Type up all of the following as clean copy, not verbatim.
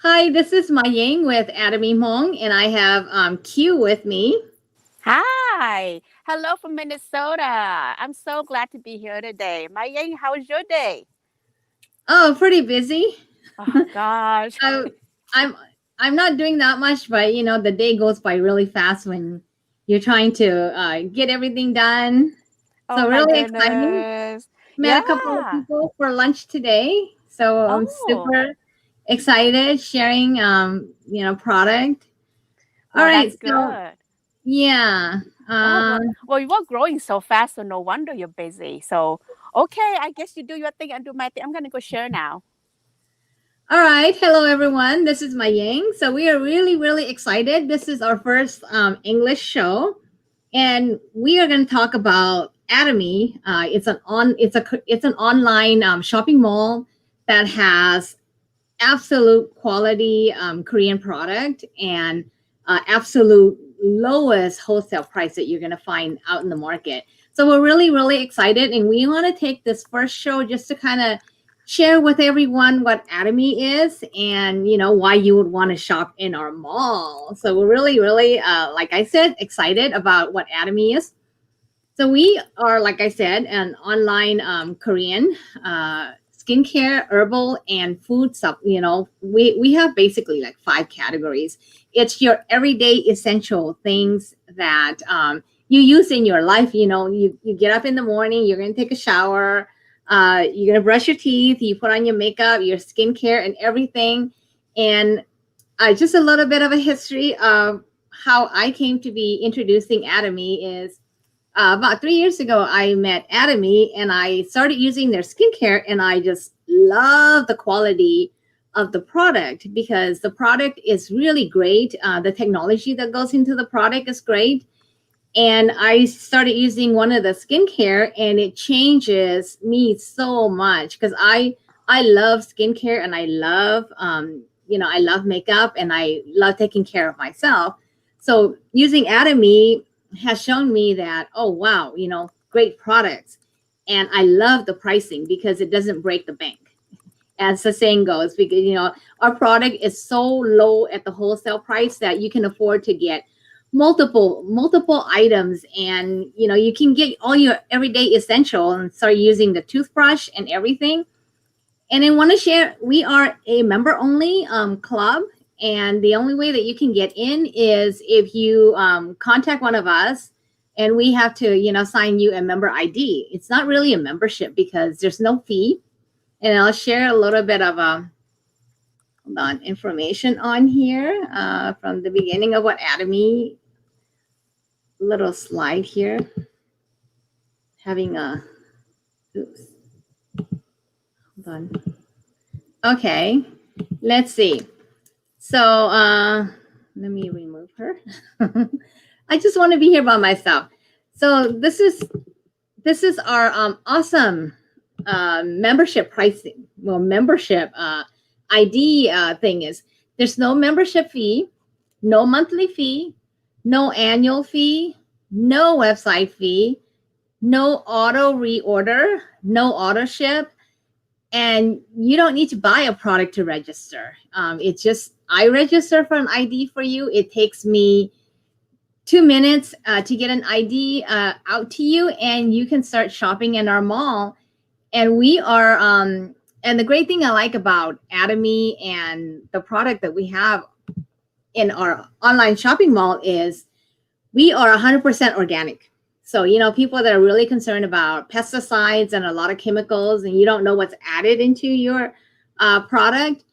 Hi, this is Ma Ying with Atomy Mong, and I have Q with me. Hi. Hello from Minnesota. I'm so glad to be here today. Yang, how's your day? Oh, pretty busy. Oh gosh. Uh, I'm I'm not doing that much, but the day goes by really fast when you're trying to get everything done. Oh So my really exciting. goodness. Met a couple of Yeah. people for lunch today, so I'm Oh, super excited sharing product. All well, right, that's so good. yeah. Oh, Um, well, you are growing so fast, so no wonder you're busy. So, okay, I guess you do your thing and do my thing. I'm gonna go share now. All right. Hello, everyone. This is Yang. So we are really, really excited. This is our first English show, and we are going to talk about Atomy. It's an online shopping mall that has absolute quality Korean product and absolute lowest wholesale price that you're going to find out in the market. So we're really, really excited, and we want to take this first show just to kind of share with everyone what Atomy is and why you would want to shop in our mall. So we're really, really, like I said, excited about what Atomy is. So we are, like I said, an online Korean skincare, herbal, and food stuff. We have basically like five categories. It's your everyday essential things that you use in your life. You get up in the morning, you're gonna take a shower, you're gonna brush your teeth, you put on your makeup, your skincare, and everything. And just a little bit of a history of how I came to be introducing Atomy is about 3 years ago, I met Atomy and I started using their skincare, and I just love the quality of the product because the product is really great. The technology that goes into the product is great. And I started using one of the skincare, and it changes me so much because I love skincare, and I love I love makeup, and I love taking care of myself. So using Atomy has shown me that, oh wow, great products, and I love the pricing because it doesn't break the bank, as the saying goes, because our product is so low at the wholesale price that you can afford to get multiple items, and you can get all your everyday essential and start using the toothbrush and everything. And I want to share, we are a member only club, and the only way that you can get in is if you contact one of us, and we have to sign you a member ID. It's not really a membership because there's no fee. And I'll share a little bit of hold on, information on here from the beginning of what Atomy, little slide here, having a, oops, hold on. Okay, let's see. So let me remove her. I just want to be here by myself. So this is our awesome membership pricing. Well, membership ID thing is there's no membership fee, no monthly fee, no annual fee, no website fee, no auto reorder, no auto ship, and you don't need to buy a product to register. It's just I register for an ID for you. It takes me 2 minutes to get an ID out to you, and you can start shopping in our mall. And we are, and the great thing I like about Atomy and the product that we have in our online shopping mall is we are 100% organic. So, people that are really concerned about pesticides and a lot of chemicals, and you don't know what's added into your product,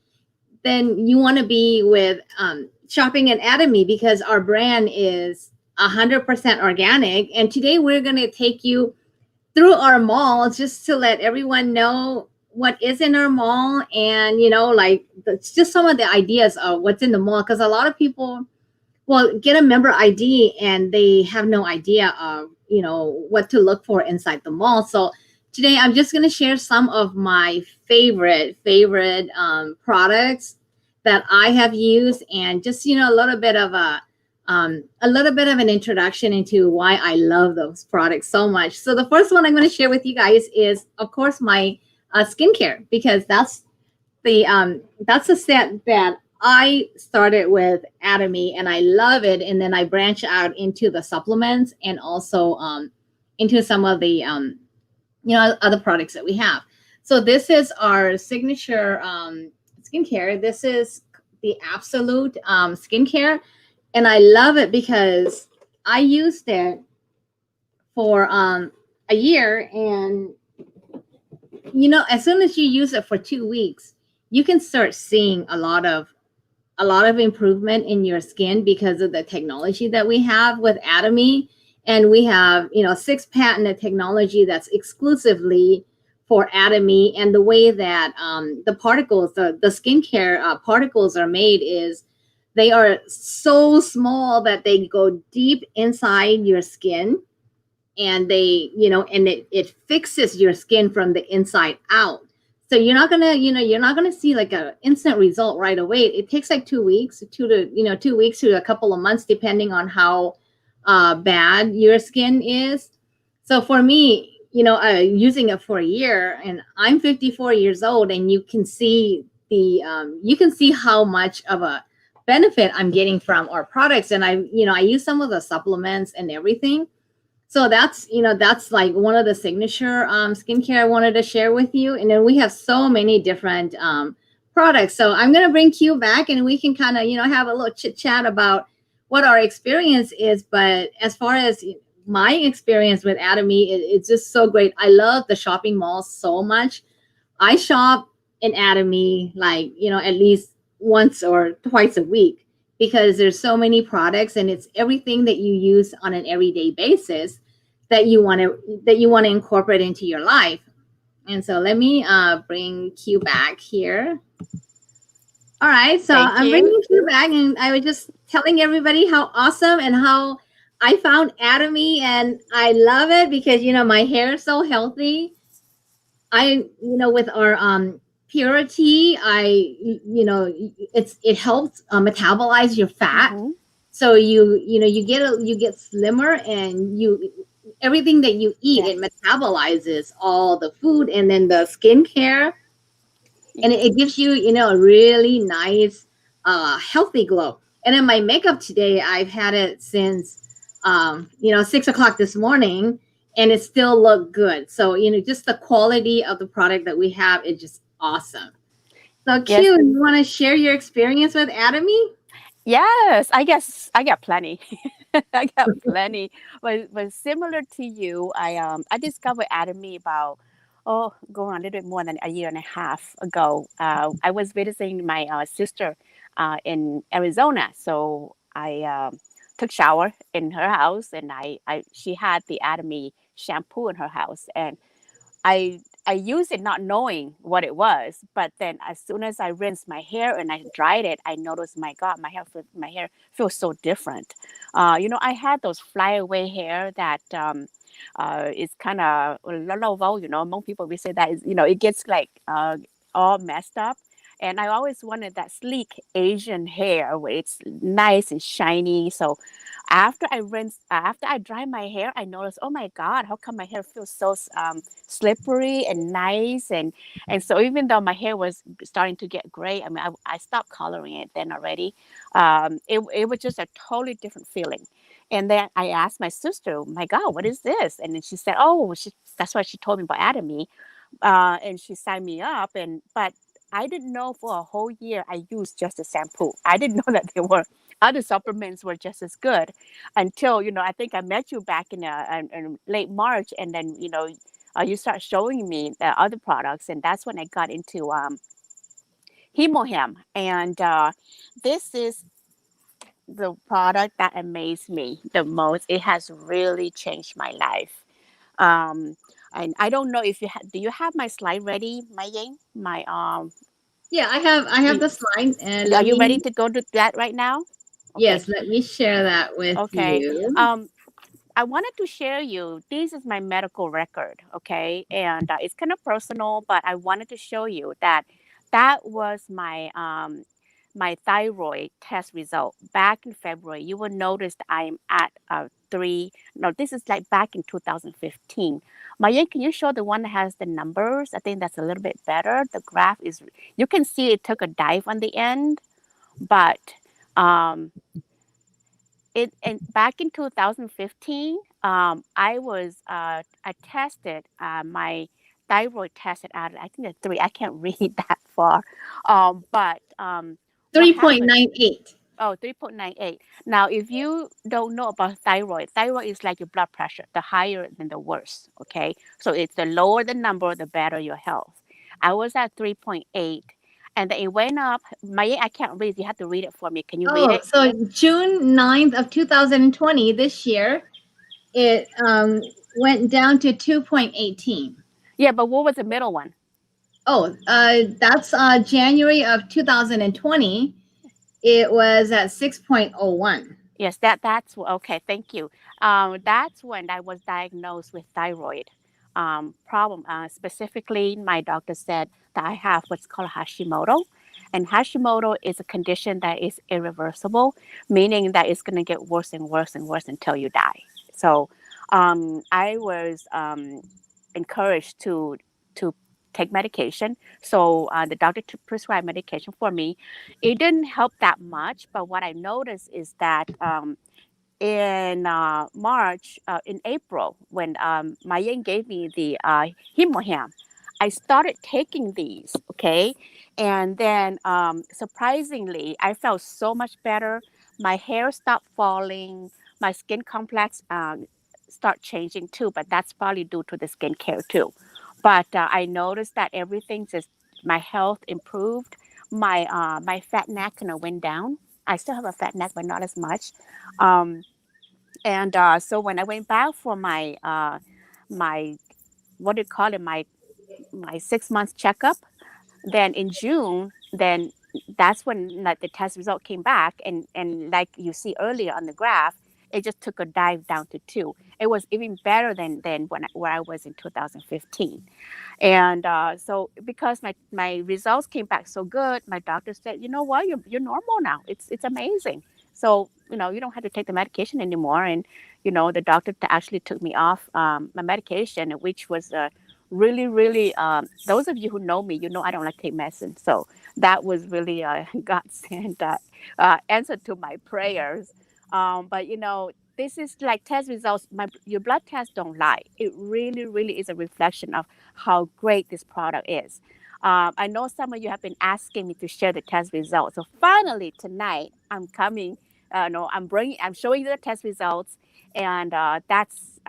then you want to be with shopping at Atomy because our brand is 100% organic. And today we're going to take you through our mall just to let everyone know what is in our mall, and like just some of the ideas of what's in the mall, because a lot of people well get a member ID and they have no idea of what to look for inside the mall. So today I'm just going to share some of my favorite products that I have used, and just a little bit of an introduction into why I love those products so much. So the first one I'm going to share with you guys is, of course, my skincare, because that's the set that I started with Atomy and I love it, and then I branch out into the supplements and also into some of the other products that we have. So this is our signature skincare. This is the Absolute skincare, and I love it because I used it for a year, and as soon as you use it for 2 weeks, you can start seeing a lot of improvement in your skin because of the technology that we have with Atomy. And we have, six patented technology that's exclusively for Atomy. And the way that the particles, the skincare particles are made is they are so small that they go deep inside your skin, and it fixes your skin from the inside out. So you're not gonna see like a instant result right away. It takes like 2 weeks, 2 weeks to a couple of months, depending on how bad your skin is. So for me, using it for a year, and I'm 54 years old, and you can see how much of a benefit I'm getting from our products. And I use some of the supplements and everything. So that's like one of the signature skincare I wanted to share with you. And then we have so many different products. So I'm gonna bring Q back, and we can kind of have a little chit chat about what our experience is. But as far as my experience with Atomy, it's just so great. I love the shopping malls so much. I shop in Atomy like, at least once or twice a week, because there's so many products, and it's everything that you use on an everyday basis that you want to incorporate into your life. And so let me bring Q back here. All right, so Thank I'm you. bringing Q back, and I was just telling everybody how awesome and how I found Atomy, and I love it because my hair is so healthy. With our purity, it helps metabolize your fat. Mm-hmm. So you get slimmer, and everything that you eat, it Yes. metabolizes all the food, and then the skincare, and it Yes. gives you a really nice healthy glow. And then my makeup today, I've had it since 6 o'clock this morning, and it still looked good. So just the quality of the product that we have is just awesome. So Q, Yes. you want to share your experience with Atomy? Yes. I guess I got plenty. I got plenty. But similar to you, I discovered Atomy about going on a little bit more than a year and a half ago. I was visiting my sister in Arizona, so I took shower in her house, and I she had the Atomy shampoo in her house, and I used it not knowing what it was, but then as soon as I rinsed my hair and I dried it, I noticed, my God, my hair feels so different. I had those flyaway hair that is kind of low. Among people we say that is, it gets like all messed up. And I always wanted that sleek Asian hair where it's nice and shiny. So after I dry my hair, I noticed, oh my God, how come my hair feels so slippery and nice? And so even though my hair was starting to get gray, I mean, I stopped coloring it then already. It was just a totally different feeling. And then I asked my sister, my God, what is this? And then she said, oh, that's why she told me about Atomy. And she signed me up. But I didn't know for a whole year I used just a shampoo. I didn't know that there were other supplements were just as good until I think I met you back in late March, and then you start showing me the other products, and that's when I got into Hemohem, and this is the product that amazed me the most. It has really changed my life. Um, and I don't know if do you have my slide ready, my Yang? My Yeah, I have y- the slide, and are let you ready me to go to that right now? Okay, yes, let me share that with okay. you. Um, I wanted to share you. This is my medical record, okay, and it's kind of personal, but I wanted to show you that that was my thyroid test result back in February. You will notice that I'm at 3. No, this is like back in 2015. Maya, can you show the one that has the numbers? I think that's a little bit better. The graph is. You can see it took a dive on the end. But um, it and back in 2015, I tested my thyroid tested out. I think it's three. I can't read that far, but what happened? 3.98. Oh, 3.98. Now, if you don't know about thyroid is like your blood pressure. The higher, then the worse. Okay. So it's the lower the number, the better your health. I was at 3.8 and then it went up. I can't read. You have to read it for me. Can you read Oh, it? so June 9th of 2020, this year, it went down to 2.18. Yeah, but what was the middle one? Oh, that's January of 2020. It was at 6.01. Yes, okay. Thank you. That's when I was diagnosed with thyroid problem. Specifically, my doctor said that I have what's called Hashimoto, and Hashimoto is a condition that is irreversible, meaning that it's going to get worse and worse and worse until you die. So, I was encouraged to take medication. So the doctor prescribed medication for me. It didn't help that much, but what I noticed is that in March, in April, when Mayan gave me the Himoham, I started taking these, okay? And then surprisingly, I felt so much better. My hair stopped falling. My skin complex start changing too, but that's probably due to the skincare too. But I noticed that everything just, my health improved. My fat neck kind of went down. I still have a fat neck, but not as much. Um, and so when I went back for my what do you call it, my 6 months checkup, then in June, then that's when like the test result came back, and like you see earlier on the graph, it just took a dive down to 2. It was even better than where I was in 2015. And so because my results came back so good, my doctor said, you know what, you're normal now. It's amazing. So you don't have to take the medication anymore. And the doctor actually took me off my medication, which was really really. Those of you who know me, I don't like to take medicine. So that was really God sent answer to my prayers. But this is like test results. Your blood tests don't lie. It really, really is a reflection of how great this product is. I know some of you have been asking me to share the test results. So finally tonight, I'm coming. No, I'm showing you the test results, and that's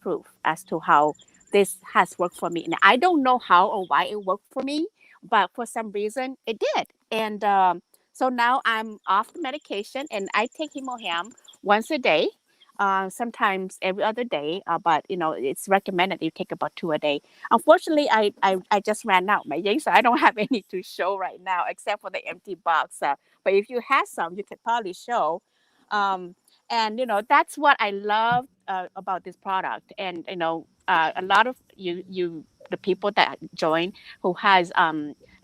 proof as to how this has worked for me. And I don't know how or why it worked for me, but for some reason it did. And so now I'm off the medication, and I take Himoham once a day, sometimes every other day. But it's recommended that you take about 2 a day. Unfortunately, I just ran out, my yang, so I don't have any to show right now except for the empty box. But if you have some, you could probably show. Um, and that's what I love about this product. And a lot of the people that join who has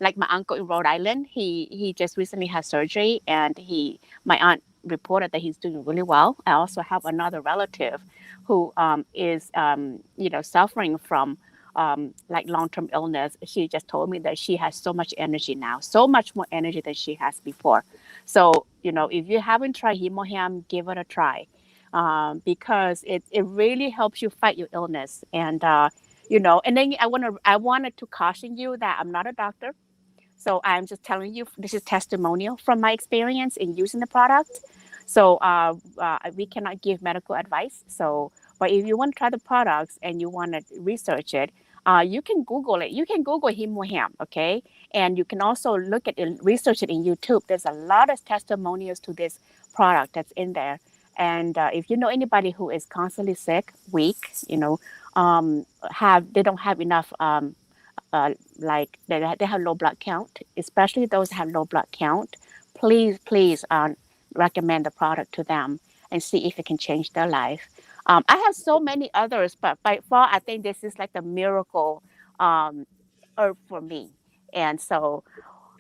like my uncle in Rhode Island, he just recently had surgery, and my aunt reported that he's doing really well. I also have another relative who is suffering from like long-term illness. She just told me that she has so much energy now, so much more energy than she has before. So if you haven't tried Hemoham, give it a try, because it really helps you fight your illness. And and then I wanted to caution you that I'm not a doctor. So I'm just telling you, this is testimonial from my experience in using the product. So we cannot give medical advice. So, but if you want to try the products and you want to research it, you can Google it. You can Google Himoham, okay? And you can also look at it, research it in YouTube. There's a lot of testimonials to this product that's in there. And if you know anybody who is constantly sick, weak, they don't have enough like they have low blood count, especially those that have low blood count, please recommend the product to them and see if it can change their life. I have so many others, but by far, I think this is like the miracle um, herb for me. And so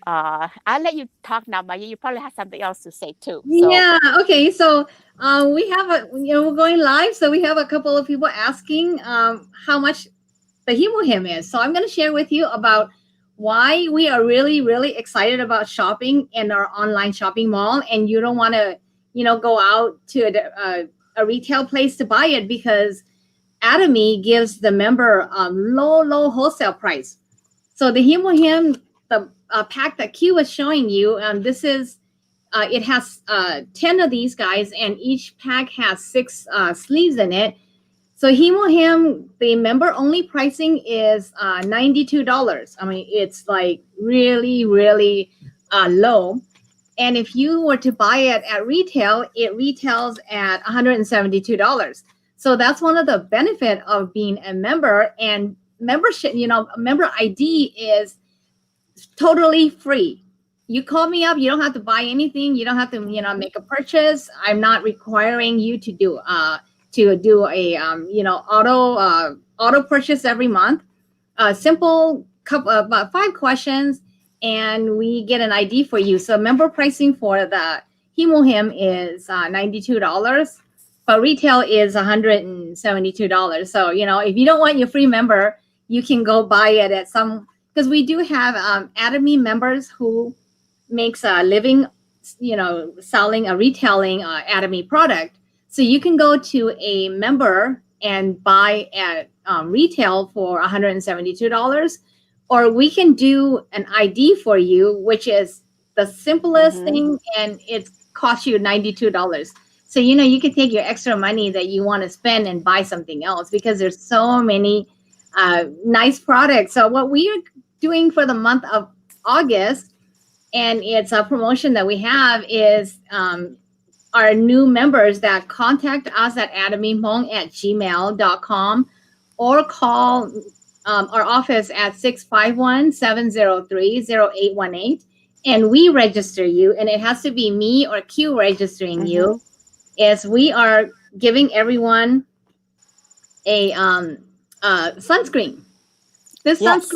I'll let you talk now, Maya. You probably have something else to say too. So Yeah. Okay. So we have we're going live. So we have a couple of people asking how much the hemohim is. So I'm going to share with you about why we are really, really excited about shopping in our online shopping mall, and you don't want to, go out to a retail place to buy it, because Atomy gives the member low, low wholesale price. So the Himohim, the pack that Q was showing you, this is it has 10 of these guys, and each pack has 6 sleeves in it. So Himohim, the member only pricing is $92. I mean, it's like really, really low. And if you were to buy it at retail, it retails at $172. So that's one of the benefit of being a member. And membership, member ID is totally free. You call me up, you don't have to buy anything, you don't have to, make a purchase. I'm not requiring you to do a auto purchase every month. A simple couple about 5 questions, and we get an ID for you. So member pricing for the Himohim is $92, but retail is $172. So if you don't want your free member, you can go buy it at some, because we do have Atomy members who makes a living, selling a retailing Atomy product. So you can go to a member and buy at retail for $172, or we can do an ID for you, which is the simplest thing, and it costs you $92. So you can take your extra money that you want to spend and buy something else, because there's so many nice products. So what we are doing for the month of August, and it's a promotion that we have, is our new members that contact us at atomymong@gmail.com, or call our office at 651-703-0818, and we register you. And it has to be me or Q registering you, as we are giving everyone a sunscreen. This Yes.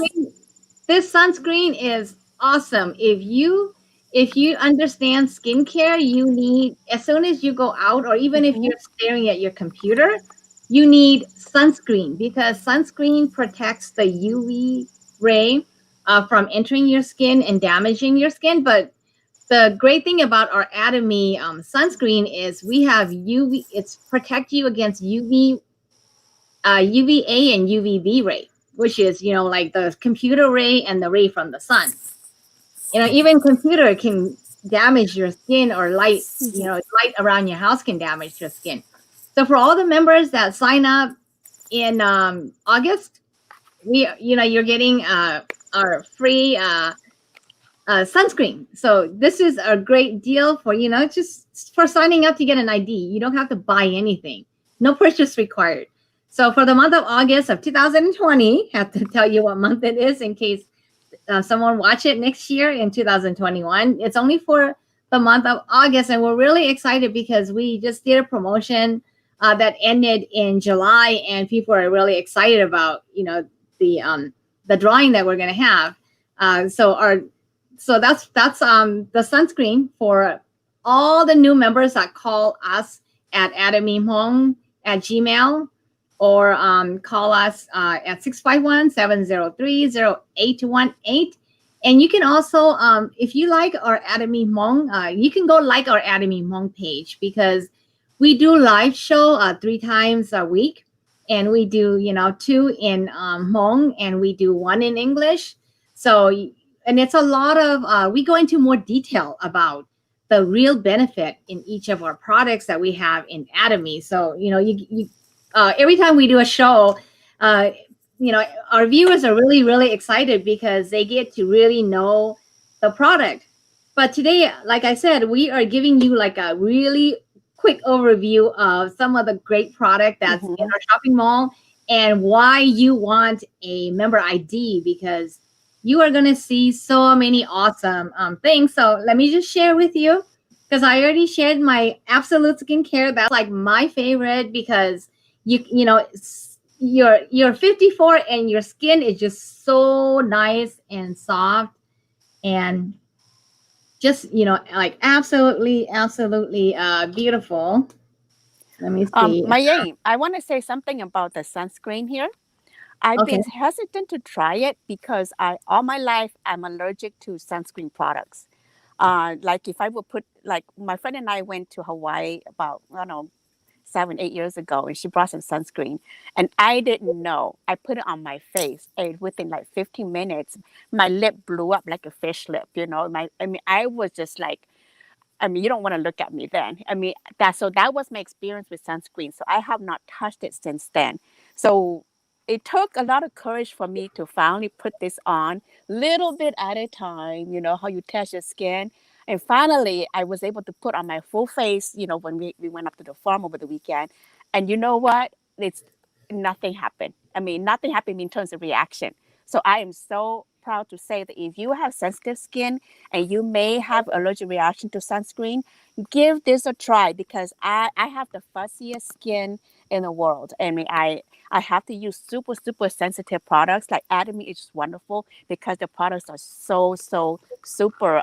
sunscreen is awesome. If you understand skincare, you need, as soon as you go out, or even if you're staring at your computer, you need sunscreen, because sunscreen protects the UV ray from entering your skin and damaging your skin. But the great thing about our Atomy sunscreen is we have UV. It's protect you against UVA and UVB ray, which is like the computer ray and the ray from the sun. Even computer can damage your skin, or light light around your house can damage your skin. So for all the members that sign up in August, you're getting our free sunscreen. So this is a great deal for just for signing up to get an ID. You don't have to buy anything. No purchase required. So for the month of August of 2020, have to tell you what month it is in case someone watch it next year in 2021. It's only for the month of August, and we're really excited because we just did a promotion that ended in July, and people are really excited about the drawing that we're going to have. So that's the sunscreen for all the new members that call us at atomymong@gmail, or call us at 651-703-0818. And you can also, if you like our Atomy Hmong, you can go like our Atomy Hmong page, because we do live show 3 times a week. And we do, 2 in Hmong, and we do 1 in English. So, and it's a lot of, we go into more detail about the real benefit in each of our products that we have in Atomy. So, every time we do a show, our viewers are really, really excited because they get to really know the product. But today, like I said, we are giving you like a really quick overview of some of the great product that's in our shopping mall, and why you want a member ID, because you are going to see so many awesome things. So let me just share with you, because I already shared my Absolute Skincare. That's like my favorite, because you're 54 and your skin is just so nice and soft, and just like absolutely beautiful. Let me see. Mayang, I want to say something about the sunscreen here. I've Okay. been hesitant to try it because I all my life I'm allergic to sunscreen products. Like if I would put like my friend and I went to Hawaii about I don't know 7 8 years ago, and she brought some sunscreen, and I didn't know. I put it on my face, and within like 15 minutes, my lip blew up like a fish lip. You know, I mean, I was just like I mean, you don't want to look at me then. I mean, that was my experience with sunscreen. So I have not touched it since then. So it took a lot of courage for me to finally put this on, little bit at a time. You know how you test your skin, and finally I was able to put on my full face. You know, when we went up to the farm over the weekend, and you know what? It's nothing happened. I mean, nothing happened in terms of reaction. So I am so proud to say that if you have sensitive skin and you may have allergic reaction to sunscreen, give this a try because I have the fuzziest skin in the world. I mean, I have to use super sensitive products. Like Atomy is just wonderful because the products are so super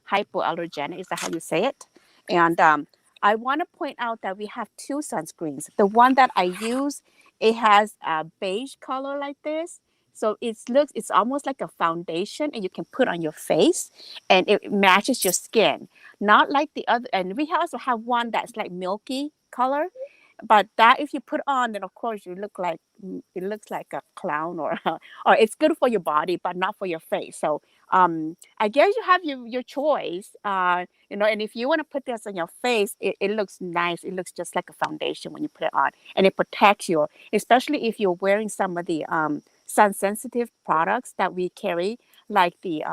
hypoallergenic. Is that how you say it? And I want to point out that we have two sunscreens. The one that I use, it has a beige color like this. So it's almost like a foundation and you can put on your face and it matches your skin. Not like the other, and we also have one that's like milky color, but that if you put on, then of course you look like it looks like a clown or or it's good for your body, but not for your face. So I guess you have your choice. You know, and if you want to put this on your face, it looks nice. It looks just like a foundation when you put it on, and it protects you, especially if you're wearing some of the sun sensitive products that we carry, like the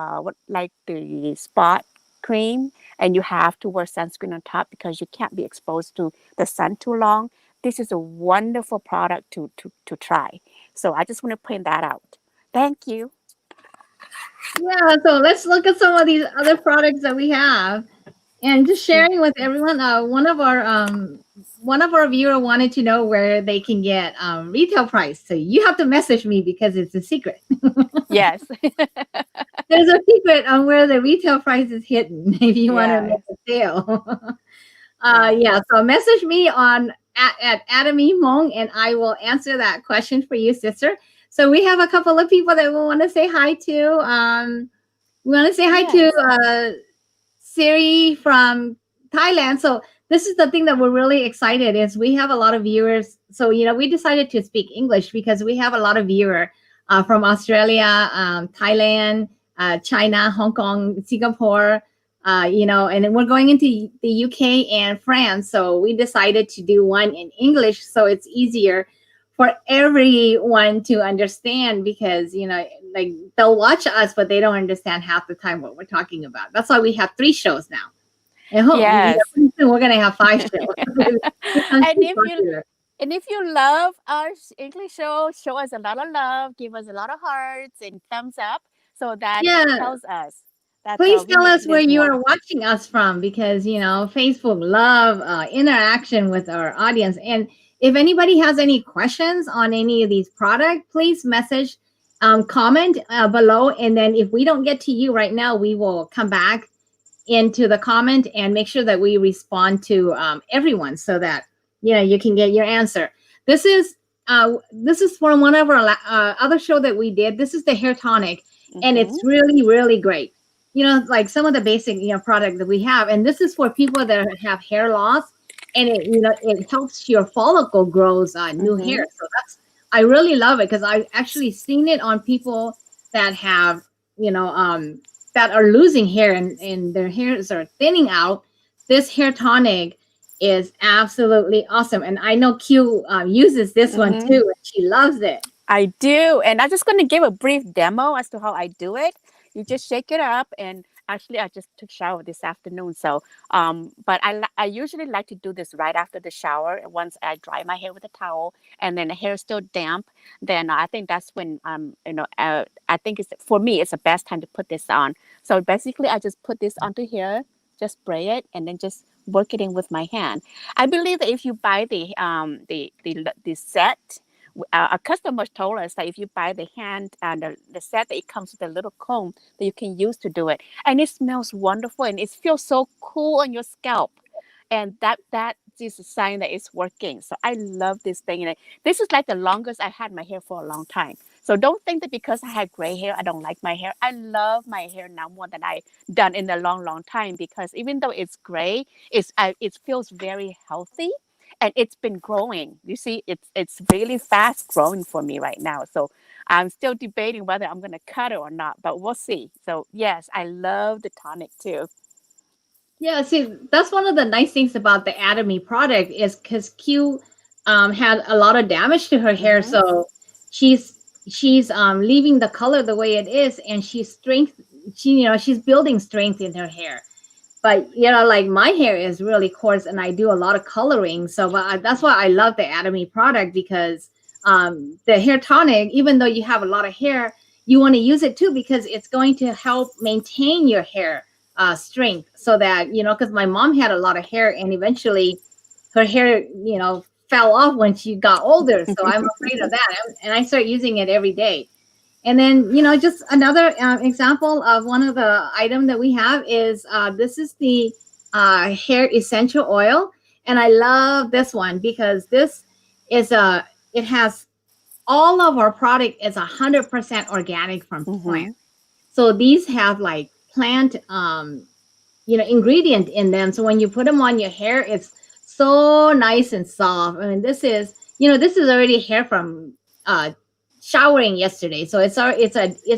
like the spot cream, and you have to wear sunscreen on top because you can't be exposed to the sun too long. This is a wonderful product to try. So I just want to point that out. Thank you. Yeah, so let's look at some of these other products that we have. And just sharing with everyone, one of our viewer wanted to know where they can get retail price. So you have to message me because it's a secret. Yes. There's a secret on where the retail price is hidden if you want to make Yes. a sale. Yes. Yeah, so message me on at Atomy Mong and I will answer that question for you, sister. So we have a couple of people that we want to say hi to. We want to say hi to Yes. Siri from Thailand. So this is the thing that we're really excited is we have a lot of viewers. So we decided to speak English because we have a lot of viewer from Australia, Thailand, China, Hong Kong, Singapore. And then we're going into the UK and France. So we decided to do one in English so it's easier for everyone to understand because like they'll watch us but they don't understand half the time what we're talking about. That's why we have 3 shows now, and hope Yes. pretty soon we're gonna have 5 shows. Become and too if you popular. and if you love our English show us a lot of love, give us a lot of hearts and thumbs up, so that Yeah, tells us that please we tell make us where this you more. are watching us from because Facebook love interaction with our audience. And if anybody has any questions on any of these products, please message, comment below, and then if we don't get to you right now, we will come back into the comment and make sure that we respond to everyone so that you can get your answer. This is from one of our other show that we did. This is the hair tonic, and Mm-hmm. it's really great. Like some of the basic product that we have, and this is for people that have hair loss, and it helps your follicle grows new hair. Mm-hmm. So I really love it because I actually seen it on people that have you know that are losing hair and their hairs are thinning out. This hair tonic is absolutely awesome. And I know Q uses this one Mm-hmm. too, and she loves it. I do. And I'm just going to give a brief demo as to how I do it. You just shake it up. And actually, I just took shower this afternoon. So, but I usually like to do this right after the shower. Once I dry my hair with a towel and then the hair is still damp, then I think that's when, I think it's for me, it's the best time to put this on. So basically, I just put this onto here, just spray it, and then just work it in with my hand. I believe that if you buy the set, a customer told us that if you buy the hand and the set, that it comes with a little comb that you can use to do it, and it smells wonderful and it feels so cool on your scalp, and that is a sign that it's working. So I love this thing. And this is like the longest I had my hair for a long time. So don't think that because I had gray hair, I don't like my hair. I love my hair now more than I done in a long, long time because even though it's gray, it feels very healthy and it's been growing. You see, it's really fast growing for me right now. So I'm still debating whether I'm going to cut it or not, but we'll see. So yes, I love the tonic too. Yeah, see, that's one of the nice things about the Atomy product is because Q had a lot of damage to her hair, Mm-hmm. so she's she's leaving the color the way it is, and she's building strength in her hair. But like my hair is really coarse and I do a lot of coloring, so that's why I love the Atomy product, because the hair tonic, even though you have a lot of hair, you want to use it too because it's going to help maintain your hair strength, so that because my mom had a lot of hair and eventually her hair fell off when she got older, so I'm afraid of that, and I start using it every day. And then, just another example of one of the item that we have is this is the hair essential oil. And I love this one because this is it has all of our product is 100% organic from plant. Mm-hmm. So these have like plant ingredient in them, so when you put them on your hair, it's so nice and soft. I mean, this is already hair from uh showering yesterday, so it's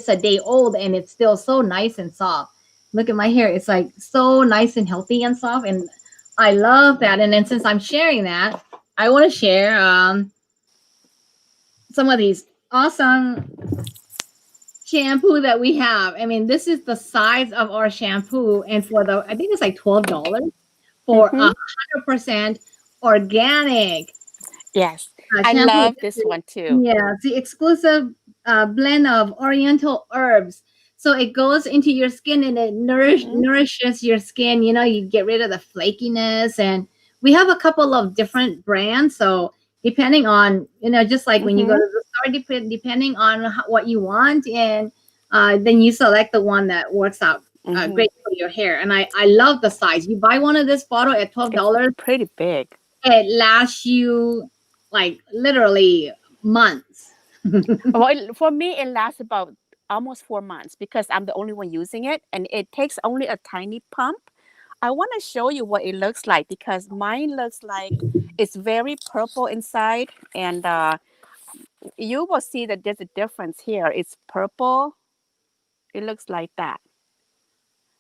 a day old and it's still so nice and soft. Look at my hair, it's like so nice and healthy and soft, and I love that. And then since I'm sharing that, I want to share some of these awesome shampoo that we have. I mean, this is the size of our shampoo, and I think it's like $12 for Mm-hmm. 100% organic Yes, I shampoo. love this one too. Yeah, the exclusive blend of oriental herbs. So it goes into your skin and it Mm-hmm. nourishes your skin. You get rid of the flakiness. And we have a couple of different brands. So depending on, just like when you go Mm-hmm. to the store, depending on what you want, and then you select the one that works out Mm-hmm. great for your hair. And I love the size. You buy one of this bottle at twelve It's dollars pretty big. it lasts you like literally months. Well, for me, it lasts about almost 4 months because I'm the only one using it, and it takes only a tiny pump. I want to show you what it looks like because mine looks like it's very purple inside, and you will see that there's a difference here. It's purple. It looks like that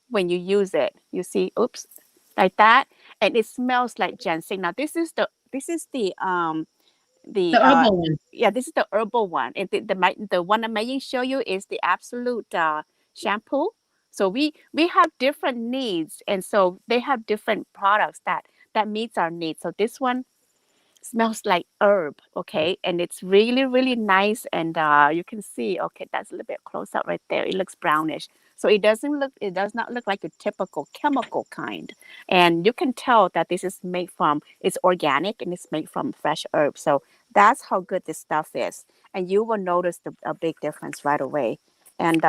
when you use it. You see, oops, like that, and it smells like ginseng. Now this is the The herbal one. yeah, this is the herbal one, and the one I'm making show you is the absolute shampoo. So we have different needs, and so they have different products that meets our needs. So this one smells like herb, okay, and it's really really nice, and you can see, okay, that's a little bit close up right there. It looks brownish, so it does not look like a typical chemical kind, and you can tell that this is made from, it's organic and it's made from fresh herbs. So that's how good this stuff is, and you will notice a big difference right away. And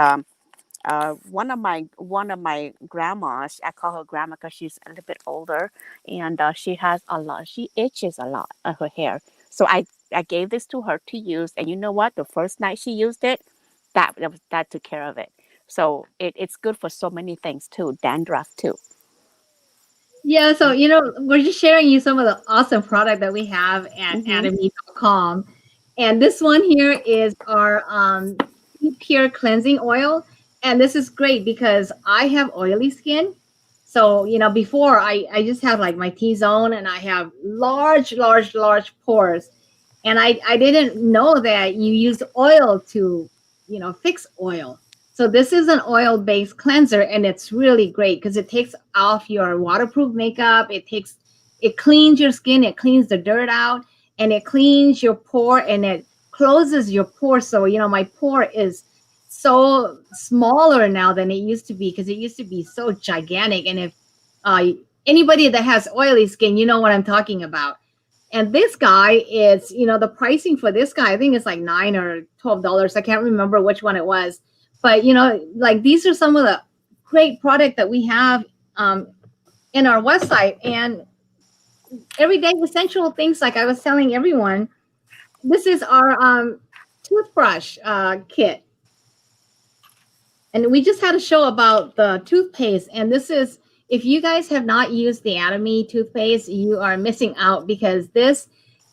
one of my grandmas, I call her grandma because she's a little bit older, and she has a lot. She itches a lot of her hair, so I gave this to her to use. And you know what? The first night she used it, that took care of it. So it's good for so many things too. Dandruff too. Yeah, so we're just sharing you some of the awesome product that we have at Mm-hmm. atomy.com. And this one here is our Deep Pure cleansing oil. And this is great because I have oily skin. So, before I just have like my T-zone and I have large, large, large pores. And I didn't know that you use oil to fix oil. So this is an oil based cleanser, and it's really great because it takes off your waterproof makeup. It cleans your skin, it cleans the dirt out, and it cleans your pore, and it closes your pore. So my pore is so smaller now than it used to be, because it used to be so gigantic. And if uh, anybody that has oily skin, you know what I'm talking about. And this guy is, the pricing for this guy, I think it's like $9 or $12. I can't remember which one it was. But, like these are some of the great product that we have in our website. And everyday essential things. Like I was telling everyone, this is our toothbrush kit, and we just had a show about the toothpaste. And this is, if you guys have not used the Atomy toothpaste, you are missing out, because this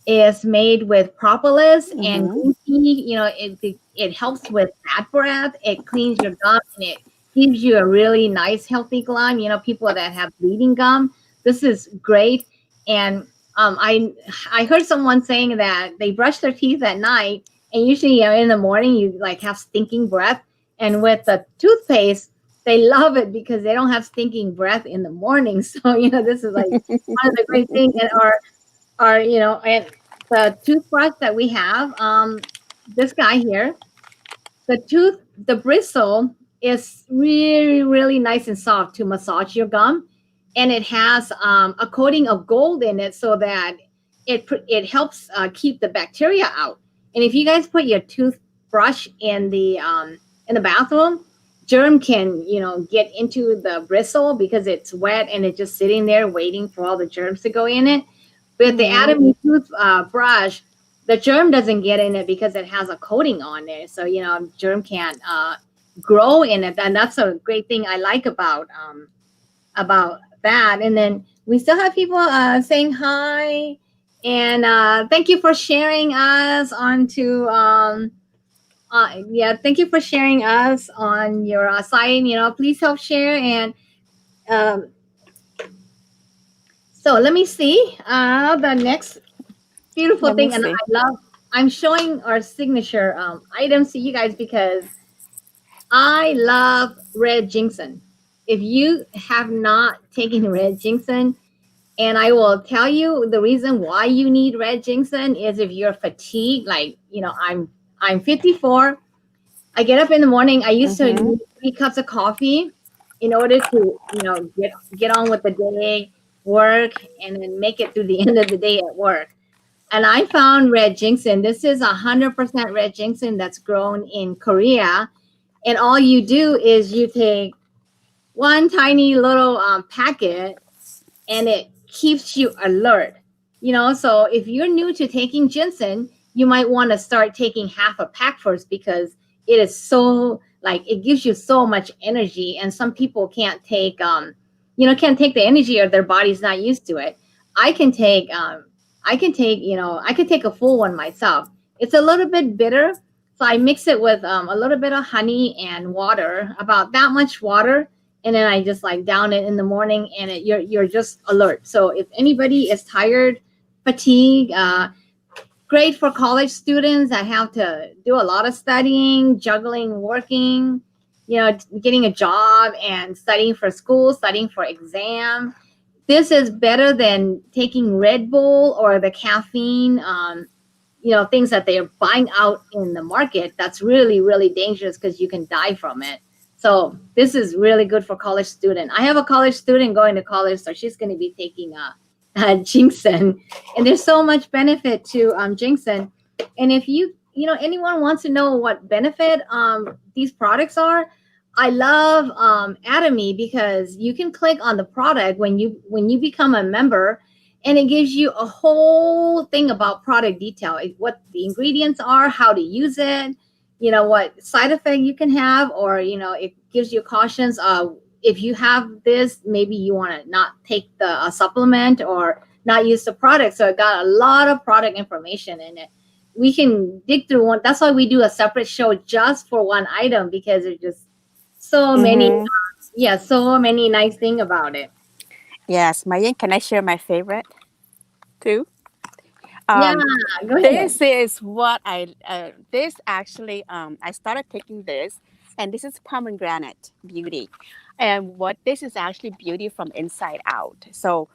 is made with propolis and Mm-hmm. green tea. It helps with bad breath. It cleans your gum, and it gives you a really nice healthy gum. People that have bleeding gum, this is great. And I heard someone saying that they brush their teeth at night, and usually, in the morning you like have stinking breath, and with the toothpaste, they love it because they don't have stinking breath in the morning. So, this is like one of the great things. And and the toothbrush that we have, this guy here, the bristle is really, really nice and soft to massage your gum. And it has a coating of gold in it, so that it helps keep the bacteria out. And if you guys put your toothbrush in the bathroom, germ can get into the bristle because it's wet and it's just sitting there waiting for all the germs to go in it. With the Mm-hmm. Atomy brush, the germ doesn't get in it because it has a coating on it. So, germ can't grow in it. And that's a great thing I like about that. And then we still have people saying hi. And thank you for sharing us onto yeah, thank you for sharing us on your site. Please help share. And um, so let me see the next beautiful Let me thing. And see. I'm showing our signature items to you guys because I love red ginseng. If you have not taken red ginseng, and I will tell you the reason why you need red ginseng is if you're fatigued. Like, I'm 54. I get up in the morning. I used to Mm-hmm. need 3 cups of coffee in order to, get on with the day, work, and then make it through the end of the day at work. And I found red ginseng. This is 100% red ginseng that's grown in Korea. And all you do is you take one tiny little packet, and it keeps you alert. So if you're new to taking ginseng, you might want to start taking half a pack first, because it is so, like, it gives you so much energy. And some people can't take the energy, or their body's not used to it. I can take a full one myself. It's a little bit bitter, so I mix it with a little bit of honey and water, about that much water, and then I just like down it in the morning, and you're just alert. So if anybody is tired, fatigue, great for college students that have to do a lot of studying, juggling, working, getting a job and studying for school, studying for exam. This is better than taking Red Bull or the caffeine. Things that they're buying out in the market. That's really, really dangerous because you can die from it. So this is really good for college student. I have a college student going to college, so she's going to be taking a ginseng, and there's so much benefit to ginseng. And if anyone wants to know what benefit these products are, I love Atomy, because you can click on the product when you become a member, and it gives you a whole thing about product detail, what the ingredients are, how to use it, what side effect you can have, or it gives you cautions. If you have this, maybe you want to not take the supplement or not use the product. So it got a lot of product information in it. We can dig through one. That's why we do a separate show just for one item, because there's just so many, Mm-hmm. yeah, so many nice thing about it. Yes, Mayan, can I share my favorite too? Yeah, Um, go ahead. this is what this actually, I started taking this, and this is pomegranate beauty. And what this is actually beauty from inside out. So,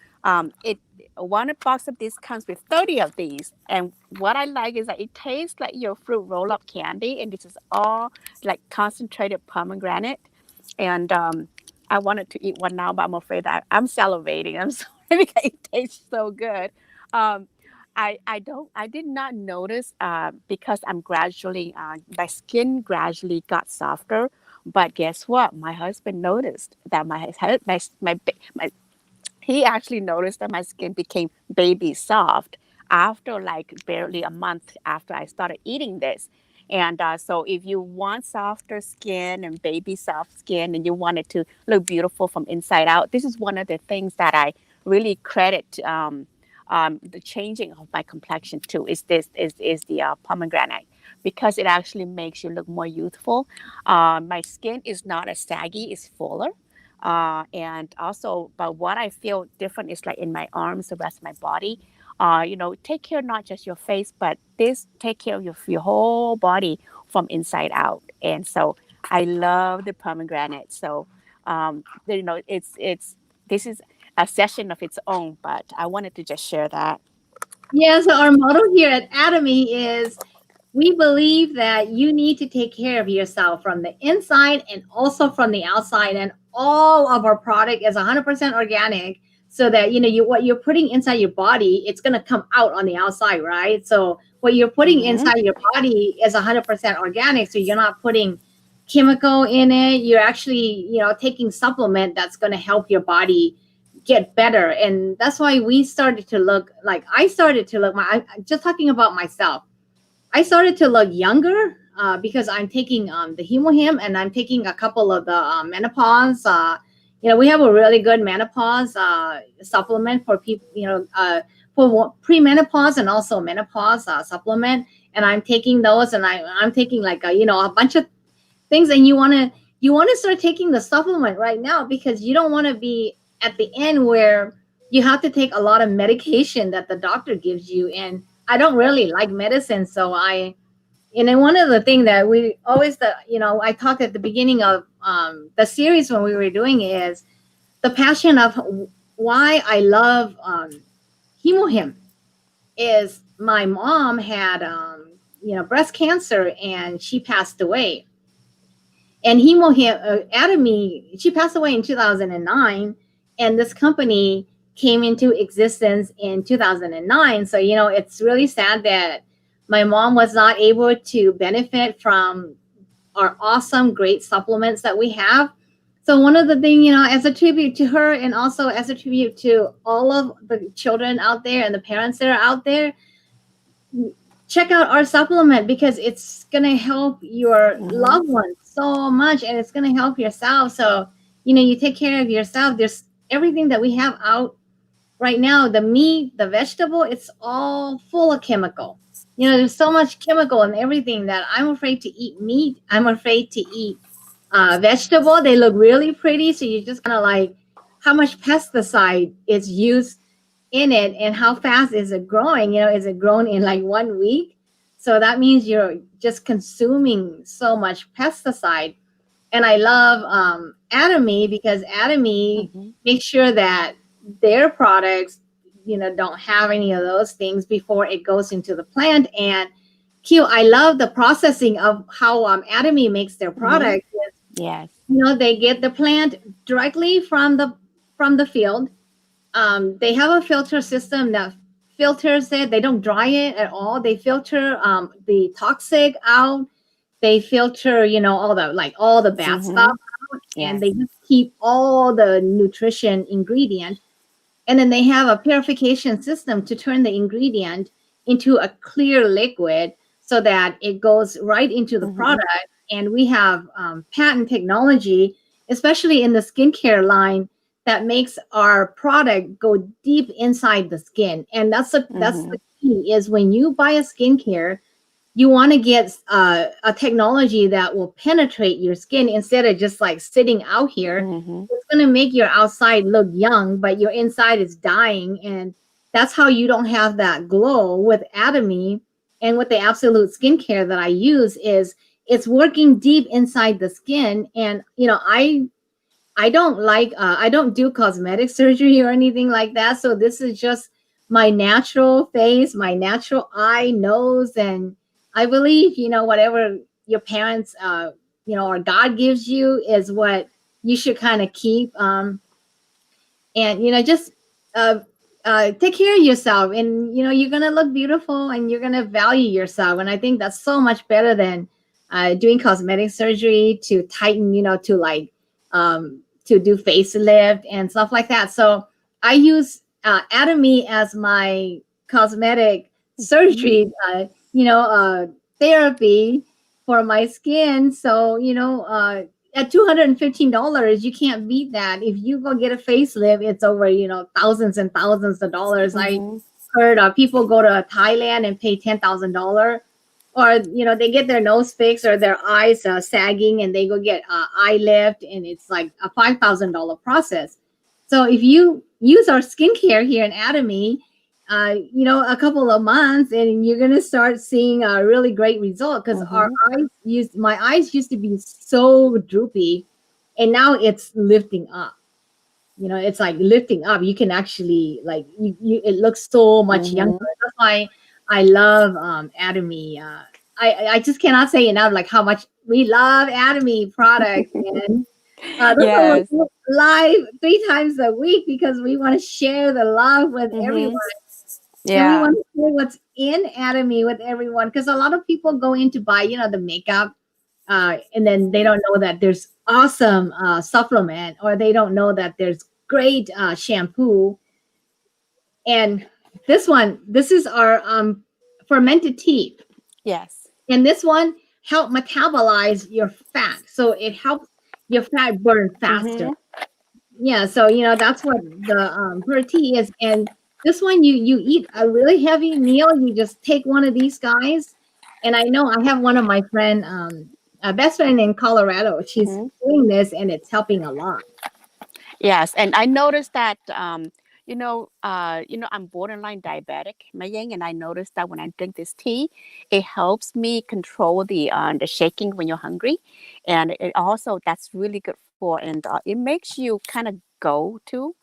it one box of this comes with 30 of these. And what I like is that it tastes like your fruit roll up candy, and this is all like concentrated pomegranate. And I wanted to eat one now, but I'm afraid that I'm salivating. I'm sorry because it tastes so good. Um, I did not notice because I'm gradually my skin gradually got softer. But guess what? My husband noticed that my he actually noticed that my skin became baby soft after like barely a month after I started eating this. And so, if you want softer skin and baby soft skin, and you want it to look beautiful from inside out, this is one of the things that I really credit the changing of my complexion to. Is this is the pomegranate, because it actually makes you look more youthful. My skin is not as saggy; it's fuller. And also, but what I feel different is like in my arms, the rest of my body. Take care not just your face, but this take care of your whole body from inside out. And so I love the pomegranate. So, it's this is a session of its own, but I wanted to just share that. Yeah, so our motto here at Atomy is we believe that you need to take care of yourself from the inside and also from the outside. And all of our product is 100% organic, so that what you're putting inside your body, it's going to come out on the outside, right? So what you're putting Mm-hmm. inside your body is 100% organic. So you're not putting chemical in it. You're actually, taking supplement that's going to help your body get better. And that's why we started to look like I started to look I'm just talking about myself. I started to look younger because I'm taking the hemohim, and I'm taking a couple of the menopause. We have a really good menopause supplement for people, for premenopause and also menopause supplement. And I'm taking those, and I'm taking like a bunch of things. And you want to start taking the supplement right now, because you don't want to be at the end where you have to take a lot of medication that the doctor gives you. And I don't really like medicine, so and then one of the things that we always, I talked at the beginning of the series when we were doing is the passion of why I love hemohim. Is my mom had breast cancer, and she passed away. And Atomy, she passed away in 2009, and this company came into existence in 2009. So it's really sad that my mom was not able to benefit from our awesome, great supplements that we have. So one of the things, as a tribute to her, and also as a tribute to all of the children out there and the parents that are out there, check out our supplement, because it's going to help your Mm-hmm. loved ones so much, and it's going to help yourself. So you take care of yourself. There's everything that we have out right now, the meat, the vegetable, it's all full of chemical. There's so much chemical in everything that I'm afraid to eat meat. I'm afraid to eat vegetable. They look really pretty, so you just kind of like how much pesticide is used in it, and how fast is it growing. Is it grown in like 1 week? So that means you're just consuming so much pesticide. And I love Atomy, because Atomy Mm-hmm. makes sure that their products don't have any of those things before it goes into the plant. And I love the processing of how Atomy makes their Mm-hmm. product. Yes. They get the plant directly from the field. They have a filter system that filters it. They don't dry it at all. They filter the toxic out. They filter, all the bad stuff Mm-hmm. out, and Yes. they just keep all the nutrition ingredient. And then they have a purification system to turn the ingredient into a clear liquid, so that it goes right into the Mm-hmm. product. And we have patent technology, especially in the skincare line, that makes our product go deep inside the skin. And that's Mm-hmm. the key, is when you buy a skincare, you want to get a technology that will penetrate your skin, instead of just like sitting out here. Mm-hmm. It's going to make your outside look young, but your inside is dying. And that's how you don't have that glow with Atomy. And with the Absolute skincare that I use, is it's working deep inside the skin. And I don't do cosmetic surgery or anything like that. So this is just my natural face, my natural eye, nose. And I believe, whatever your parents, or God gives you, is what you should kind of keep. And, just uh, take care of yourself, and, you're going to look beautiful, and you're going to value yourself. And I think that's so much better than doing cosmetic surgery to tighten, to like, to do facelift and stuff like that. So I use Atomy as my cosmetic Mhm. surgery, therapy for my skin. So, at $215, you can't beat that. If you go get a facelift, it's over, thousands and thousands of dollars. I Mhm. heard people go to Thailand and pay $10,000, or they get their nose fixed or their eyes sagging, and they go get eye lift, and it's like a $5,000 process. So if you use our skincare here in Atomy, a couple of months, and you're gonna start seeing a really great result, because our Mhm. eyes used my eyes used to be so droopy, and now it's lifting up. It's like lifting up. You can actually, like, it looks so much younger. Mhm. That's why I love Atomy. I just cannot say enough, like, how much we love Atomy products. And that's why Yes. we're live 3 times a week, because we want to share the love with everyone, Mhm. and we Yeah. want to share what's in Atomy with everyone, because a lot of people go in to buy, the makeup, and then they don't know that there's awesome supplement, or they don't know that there's great shampoo. And this is our fermented tea, Yes. and this one help metabolize your fat, so it helps your fat burn faster. Mhm. Yeah, so that's what the her tea is. And this one, you eat a really heavy meal, you just take one of these guys. And I know I have one of my friend, a best friend in Colorado. She's Mhm. doing this, and it's helping a lot. Yes, and I noticed that I'm borderline diabetic, Mayang, and I noticed that when I drink this tea, it helps me control the shaking when you're hungry, and it also that's really good for, and it makes you kind of go too.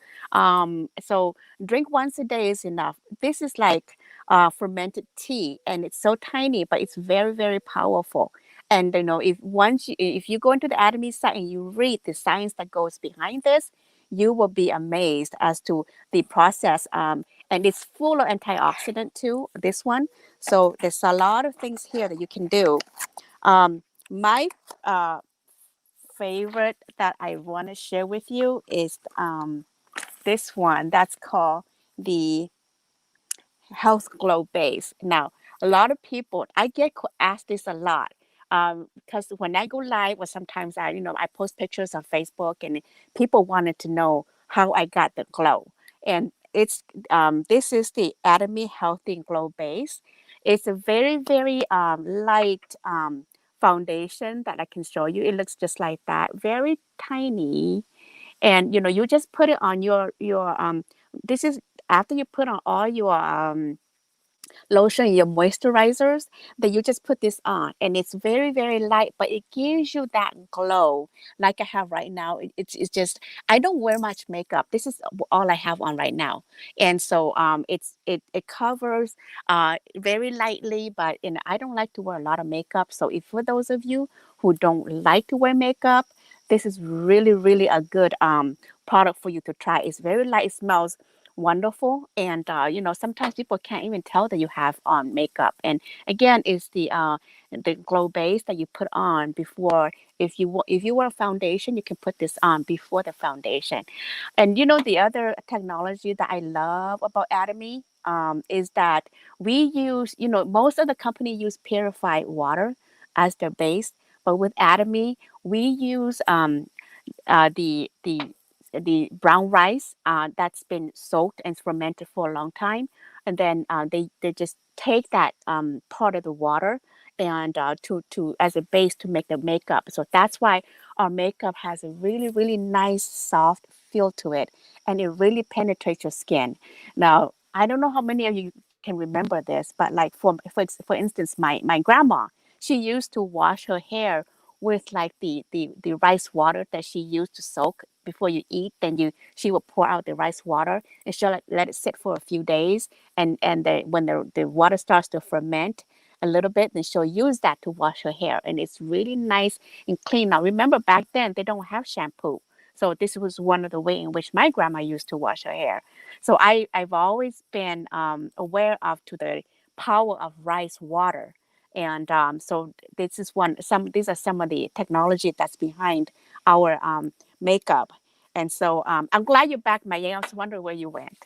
So drink once a day is enough. This is like fermented tea, and it's so tiny, but it's very very powerful. And if you go into the Atomy site and you read the science that goes behind this, you will be amazed as to the process. And it's full of antioxidant too, this one. So there's a lot of things here that you can do. My uh, favorite that I want to share with you is this one that's called the health glow base. Now, a lot of people, I get asked this a lot, because when I go live, or sometimes I post pictures on Facebook, and people wanted to know how I got the glow. And this is the Atomy Healthy Glow Base. It's a very very light foundation that I can show you. It looks just like that, very tiny, and you just put it on your. This is after you put on all your lotion, your moisturizers, that you just put this on, and it's very very light, but it gives you that glow like I have right now. It's just, I don't wear much makeup. This is all I have on right now, and so it covers very lightly, but I don't like to wear a lot of makeup. So if for those of you who don't like to wear makeup, this is really really a good product for you to try. It's very light, it smells wonderful, and sometimes people can't even tell that you have on makeup. And again, it's the glow base that you put on before. If you wear a foundation, you can put this on before the foundation. And the other technology that I love about Atomy is that we use, most of the company use purified water as their base, but with Atomy we use the brown rice that's been soaked and fermented for a long time, and then they just take that part of the water and to as a base to make the makeup. So that's why our makeup has a really really nice soft feel to it, and it really penetrates your skin. Now, I don't know how many of you can remember this, but like for instance, my grandma, she used to wash her hair with like the rice water that she used to soak before you eat. Then she will pour out the rice water, and she'll let it sit for a few days, and when the water starts to ferment a little bit, then she'll use that to wash her hair, and it's really nice and clean. Now remember, back then they don't have shampoo, so this was one of the way in which my grandma used to wash her hair. So I've always been aware of to the power of rice water. And so these are some of the technology that's behind our makeup. And so I'm glad you're back, Maya. I was wondering where you went,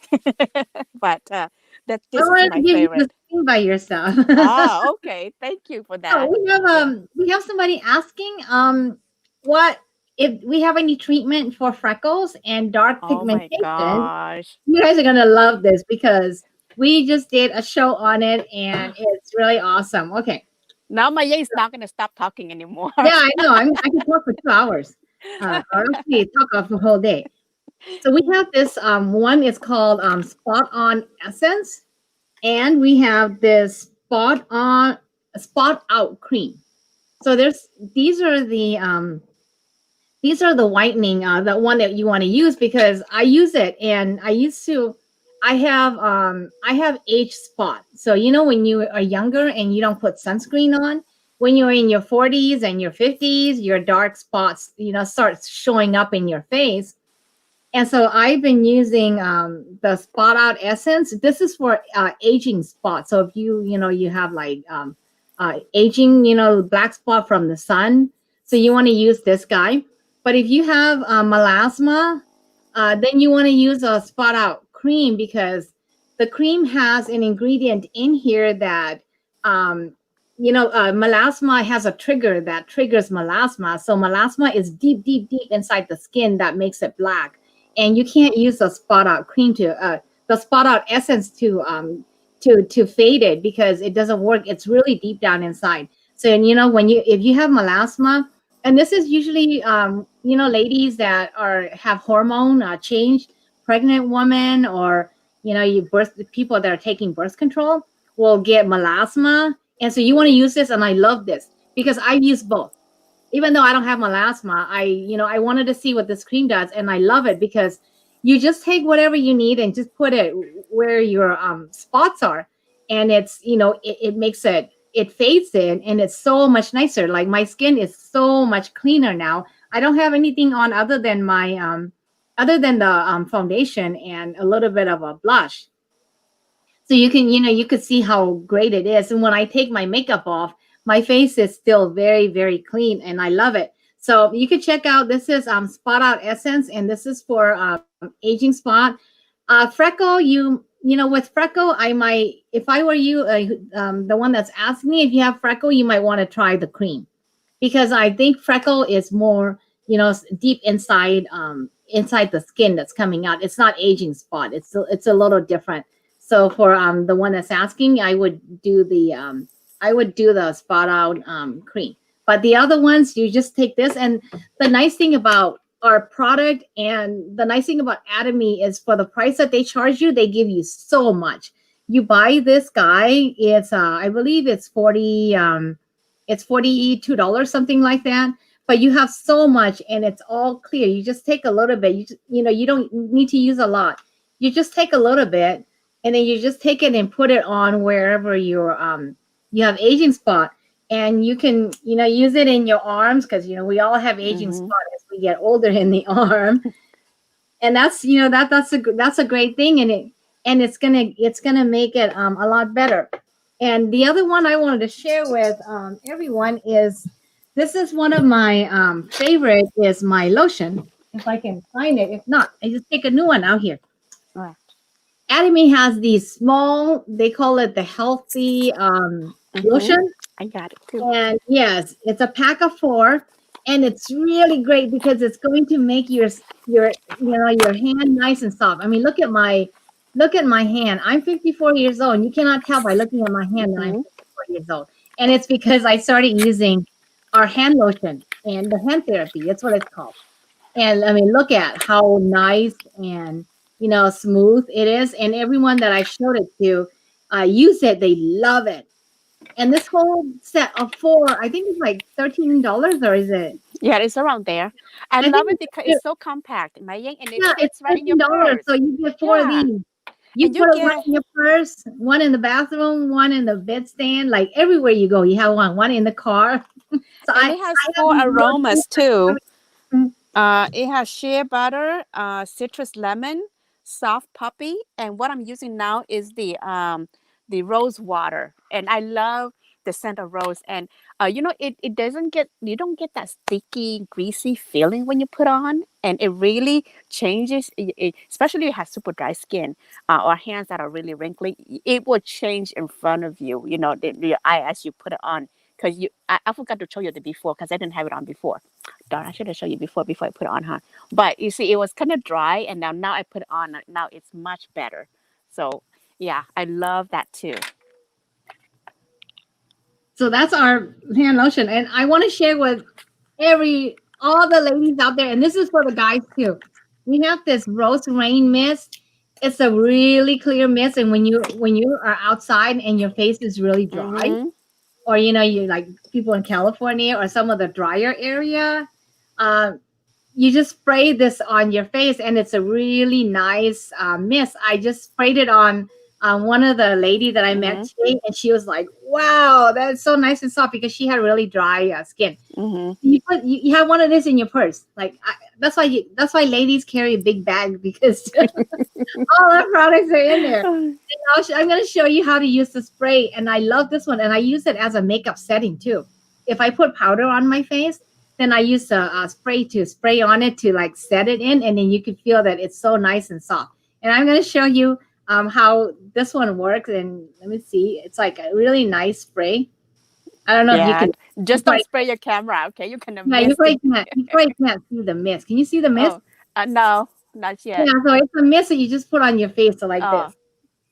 but that I this is wanted to my give you the favorite. thing by yourself. Ah, okay. Thank you for So that. Yeah. we have somebody asking what if we have any treatment for freckles and dark Oh my pigmentation. gosh. You guys are gonna love this because we just did a show on it and it's really awesome. Okay. Now Maya is not gonna stop talking anymore. Yeah, I know. I can talk for 2 hours. Or actually talk off the whole day. So we have this one is called Spot On Essence, and we have this Spot Out Cream. So there's these are the whitening the one that you want to use because I use it and I have age spot. So you know when you are younger and you don't put sunscreen on, when you're in your 40s and your 50s, your dark spots, start showing up in your face. And so I've been using the Spot Out Essence. This is for aging spots. So if you have like aging, black spot from the sun, so you want to use this guy. But if you have melasma, then you want to use a Spot Out cream because the cream has an ingredient in here that, melasma has a trigger that triggers melasma. So melasma is deep, deep, deep inside the skin that makes it black, and you can't use the Spot Out cream to the Spot Out essence to fade it because it doesn't work. It's really deep down inside. So and when you if you have melasma, and this is usually ladies that are have hormone change, pregnant women, or you birth people that are taking birth control will get melasma, and so you want to use this. And I love this because I've used both. Even though I don't have melasma, I wanted to see what this cream does, and I love it because you just take whatever you need and just put it where your spots are, and it makes it fades in, and it's so much nicer. Like my skin is so much cleaner now. I don't have anything on other than the foundation and a little bit of a blush, so you could see how great it is. And when I take my makeup off, my face is still very, very clean, and I love it. So you could check out, this is Spot Out Essence, and this is for aging spot. Freckle, with freckle, I might, if I were you, the one that's asking me, if you have freckle, you might want to try the cream because I think freckle is more, deep inside the skin that's coming out. It's not aging spot. It's a little different. So for the one that's asking, I would do the Spot Out cream. But the other ones, you just take this. And the nice thing about our product and the nice thing about Atomy is for the price that they charge you, they give you so much. You buy this guy, it's I believe it's $42, something like that. But you have so much and it's all clear. You just take a little bit. You don't need to use a lot. You just take a little bit, and then you just take it and put it on wherever you have aging spot, and you can use it in your arms because we all have aging Hmm. spot as we get older in the arm, and that's a great thing, and it's gonna make it a lot better. And the other one I wanted to share with everyone is, this is one of my favorite, is my lotion. If I can find it, if not, I just take a new one out here. Right. Atomy has these small, they call it the healthy Hmm. lotion. I got it too. And yes, it's a pack of four, and it's really great because it's going to make your hand nice and soft. I mean, look at my hand. I'm 54 years old, and you cannot tell by looking at my hand that I'm Hmm. 54 years old. And it's because I started using our hand lotion and the hand therapy. That's what it's called. And I mean, look at how nice and smooth it is. And everyone that I showed it to use it, they love it. And this whole set of four, I think it's like $13, or is it? Yeah, it's around there. I I love think it because it's, it's so compact, Maya, and it yeah, it's fits right in your $13. purse. So you get four of Yeah, these. You and you put it one get in your purse, one in the bathroom, one in the bedstand, like everywhere you go, you have one in the car. So and I it has have four these aromas too. lotions. It has shea butter, citrus lemon, soft puppy, and what I'm using now is the rose water. And I love the scent of rose. And it doesn't get, you don't get that sticky, greasy feeling when you put on, and it really changes. Especially if you have super dry skin, or hands that are really wrinkly, it will change in front of you. Your eye as you put it on. Because I forgot to show you the before because I didn't have it on before. Darn, I should have shown you before I put it on, huh? But you see, it was kind of dry, and now I put it on. Now it's much better. So yeah, I love that too. So that's our hand lotion, and I want to share with all the ladies out there, and this is for the guys too. We have this rose rain mist. It's a really clear mist, and when you are outside and your face is really dry, Mm-hmm. or you like people in California or some of the drier area, uh, you just spray this on your face, and it's a really nice mist. I just sprayed it on one of the lady that I met Mm-hmm. today, and she was like, "Wow, that's so nice and soft," because she had really dry skin. Mm-hmm. You have one of this in your purse, like that's why ladies carry a big bag because all our products are in there. I'm going to show you how to use the spray, and I love this one, and I use it as a makeup setting too. If I put powder on my face, then I use a spray to spray on it to like set it in, and then you can feel that it's so nice and soft. And I'm going to show you how this one works. And let me see, it's like a really nice spray. I don't know if you Yeah, can. You just don't probably, spray your camera, okay? You're gonna yeah, you miss the. probably can't. You probably can't see the mist. Can you see the mist? Oh, no, not Yeah, yet. so it's a mist that you just put on your face, so like Oh, this.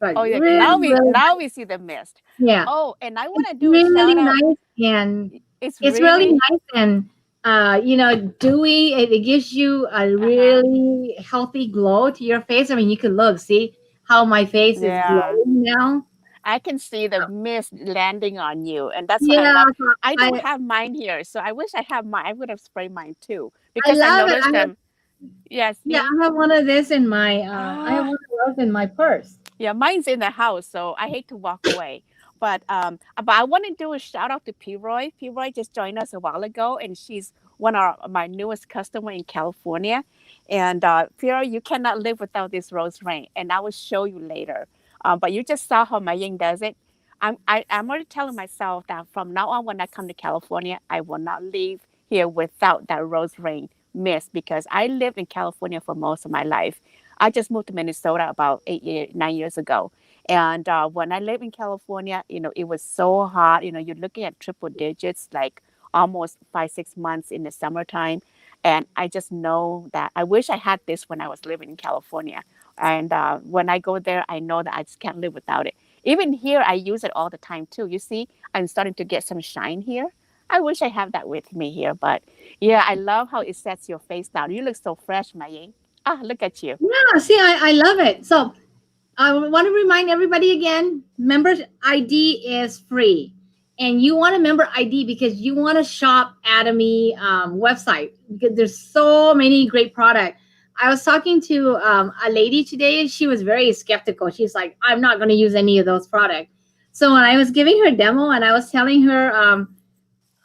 Like oh yeah. really, really, Now we see the mist. yeah. Oh, and I want It's to do a really shout out. nice, and It's it's really really. nice and dewy. It gives you a Uh huh. really healthy glow to your face. I mean, you can look, see how my face is Yeah. glowing now. I can see the mist landing on you, and that's what I Yeah, love. so I don't I have mine here, so I wish I had mine. I would have sprayed mine too I because I love it. noticed them. Yeah, Yeah, see? I have one of this in my I have Ah, one of those in my purse. yeah, mine's in the house, so I hate to walk away. But I want to do a shout out to P Roy. P Roy just joined us a while ago, and she's one of my newest customer in California. And P Roy, you cannot live without this rose rain, and I will show you later. But you just saw how my Ying does it. I'm already telling myself that from now on, when I come to California, I will not leave here without that rose rain mist because I lived in California for most of my life. I just moved to Minnesota about 9 years ago. And when I lived in California, it was so hot. You're looking at triple digits, like almost 5, 6 months in the summertime. And I just know that I wish I had this when I was living in California. And when I go there, I know that I just can't live without it. Even here, I use it all the time too. You see, I'm starting to get some shine here. I wish I have that with me here, but yeah, I love how it sets your face down. You look so fresh, Maying. Ah, look at you. Yeah, see, I love it. So I want to remind everybody again, member ID is free. And you want a member ID because you want to shop Atomy website because there's so many great products. I was talking to a lady today. She was very skeptical. She's like, I'm not going to use any of those products. So when I was giving her demo and I was telling her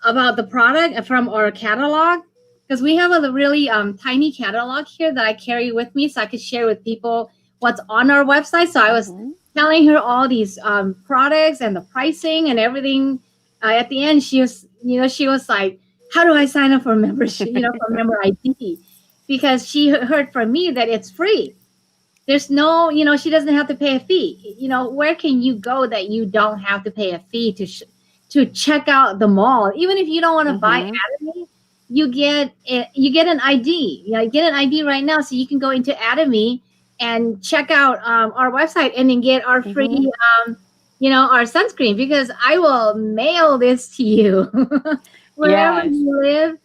about the product from our catalog, because we have a really tiny catalog here that I carry with me so I could share with people what's on our website. So I was Mm-hmm. telling her all these products and the pricing and everything. At the end, she was like, "How do I sign up for membership? For member ID?" Because she heard from me that it's free. There's no, she doesn't have to pay a fee. Where can you go that you don't have to pay a fee to check out the mall? Even if you don't want to buy Mm-hmm. Atomy, you get an ID. You get an ID right now, so you can go into Atomy and check out our website and then get our Mm-hmm. free, our sunscreen because I will mail this to you wherever Yes. you live.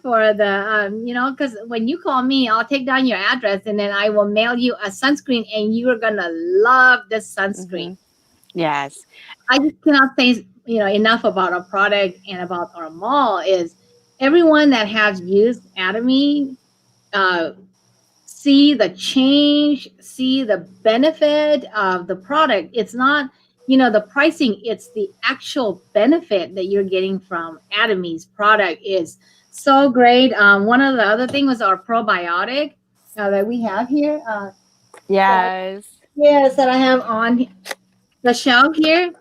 For the, because when you call me, I'll take down your address and then I will mail you a sunscreen and you are going to love this sunscreen. Mm-hmm. Yes. I just cannot say, enough about our product and about our mall is everyone that has used Atomy, uh, see the change, see the benefit of the product. It's not, the pricing, it's the actual benefit that you're getting from Atomy's product is so great. One of the other things was our probiotic that we have here. That, Yes. yes, that I have on the shelf here.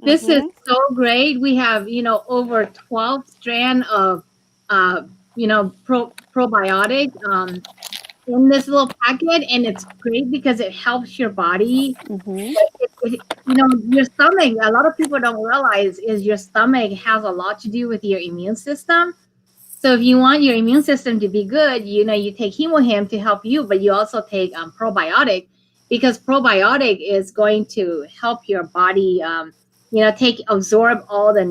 This is Mhm. so great. We have, over 12 strand of, uh, probiotic in this little packet, and it's great because it helps your body. Mhm. Your stomach, a lot of people don't realize is your stomach has a lot to do with your immune system. So if you want your immune system to be good, you take hemohim to help you, but you also take probiotic, because probiotic is going to help your body, take absorb all the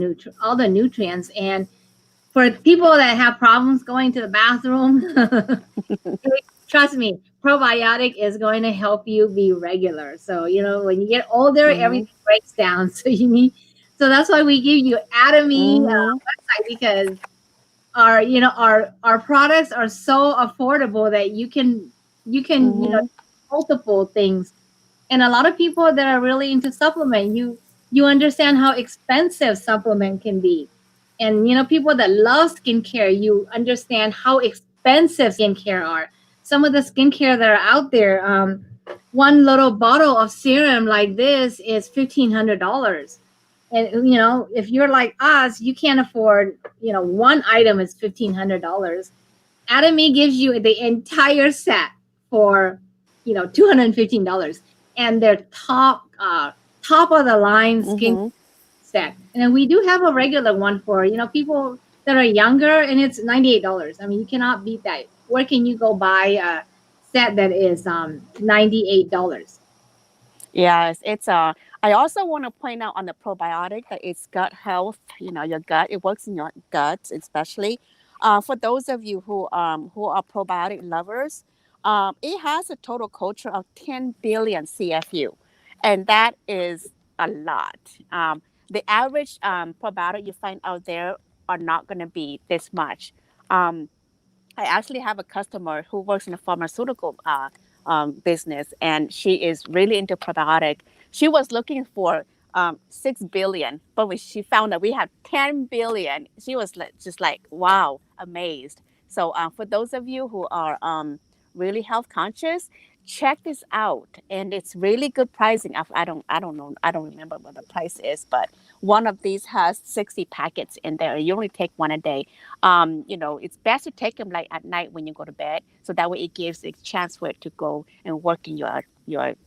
nutrients. And for people that have problems going to the bathroom, trust me, probiotic is going to help you be regular. So when you get older, Mhm. everything breaks down. So that's why we give you Atomy Mhm. website, because our products are so affordable that you can Mhm. multiple things. And a lot of people that are really into supplement, you understand how expensive supplement can be. And people that love skincare, you understand how expensive skincare are. Some of the skincare that are out there, one little bottle of serum like this is $1,500. And if you're like us, you can't afford, one item is $1,500. Atomy gives you the entire set for $215, and their top of the line skin Mhm. set. And then we do have a regular one for people that are younger, and it's $98. I mean, you cannot beat that. Where can you go buy a set that is $98? Yes, it's I also want to point out on the probiotic that it's gut health. You know, your gut, it works in your gut, especially. For those of you who are probiotic lovers, it has a total culture of 10 billion CFU, and that is a lot. The average probiotic you find out there are not going to be this much. Um, I actually have a customer who works in a pharmaceutical business, and she is really into probiotic. She was looking for 6 billion, but when she found that we have 10 billion, she was just like, wow, amazed. So for those of you who are really health conscious, check this out, and it's really good pricing. I don't know, I don't remember what the price is, but one of these has 60 packets in there. You only take one a day. You know, it's best to take them like at night when you go to bed, so that way it gives a chance for it to go and work in your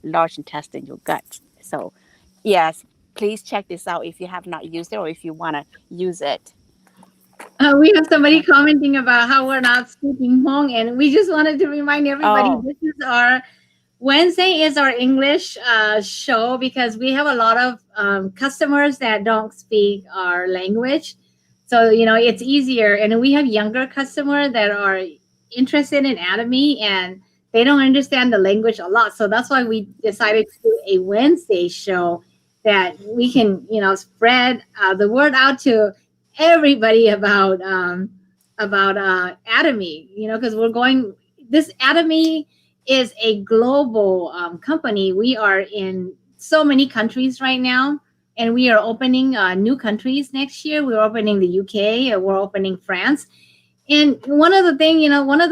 large intestine, your gut. So, yes, please check this out if you have not used it or if you want to use it. We have somebody commenting about how we're not speaking Hmong, and we just wanted to remind everybody Oh, this is our Wednesday is our English show, because we have a lot of customers that don't speak our language. So, it's easier. And we have younger customers that are interested in Atomy, and they don't understand the language a lot. So that's why we decided to do a Wednesday show, that we can, spread the word out to everybody about Atomy, because we're going, this Atomy is a global company. We are in so many countries right now, and we are opening new countries next year. We're opening the UK, we're opening France. And one of the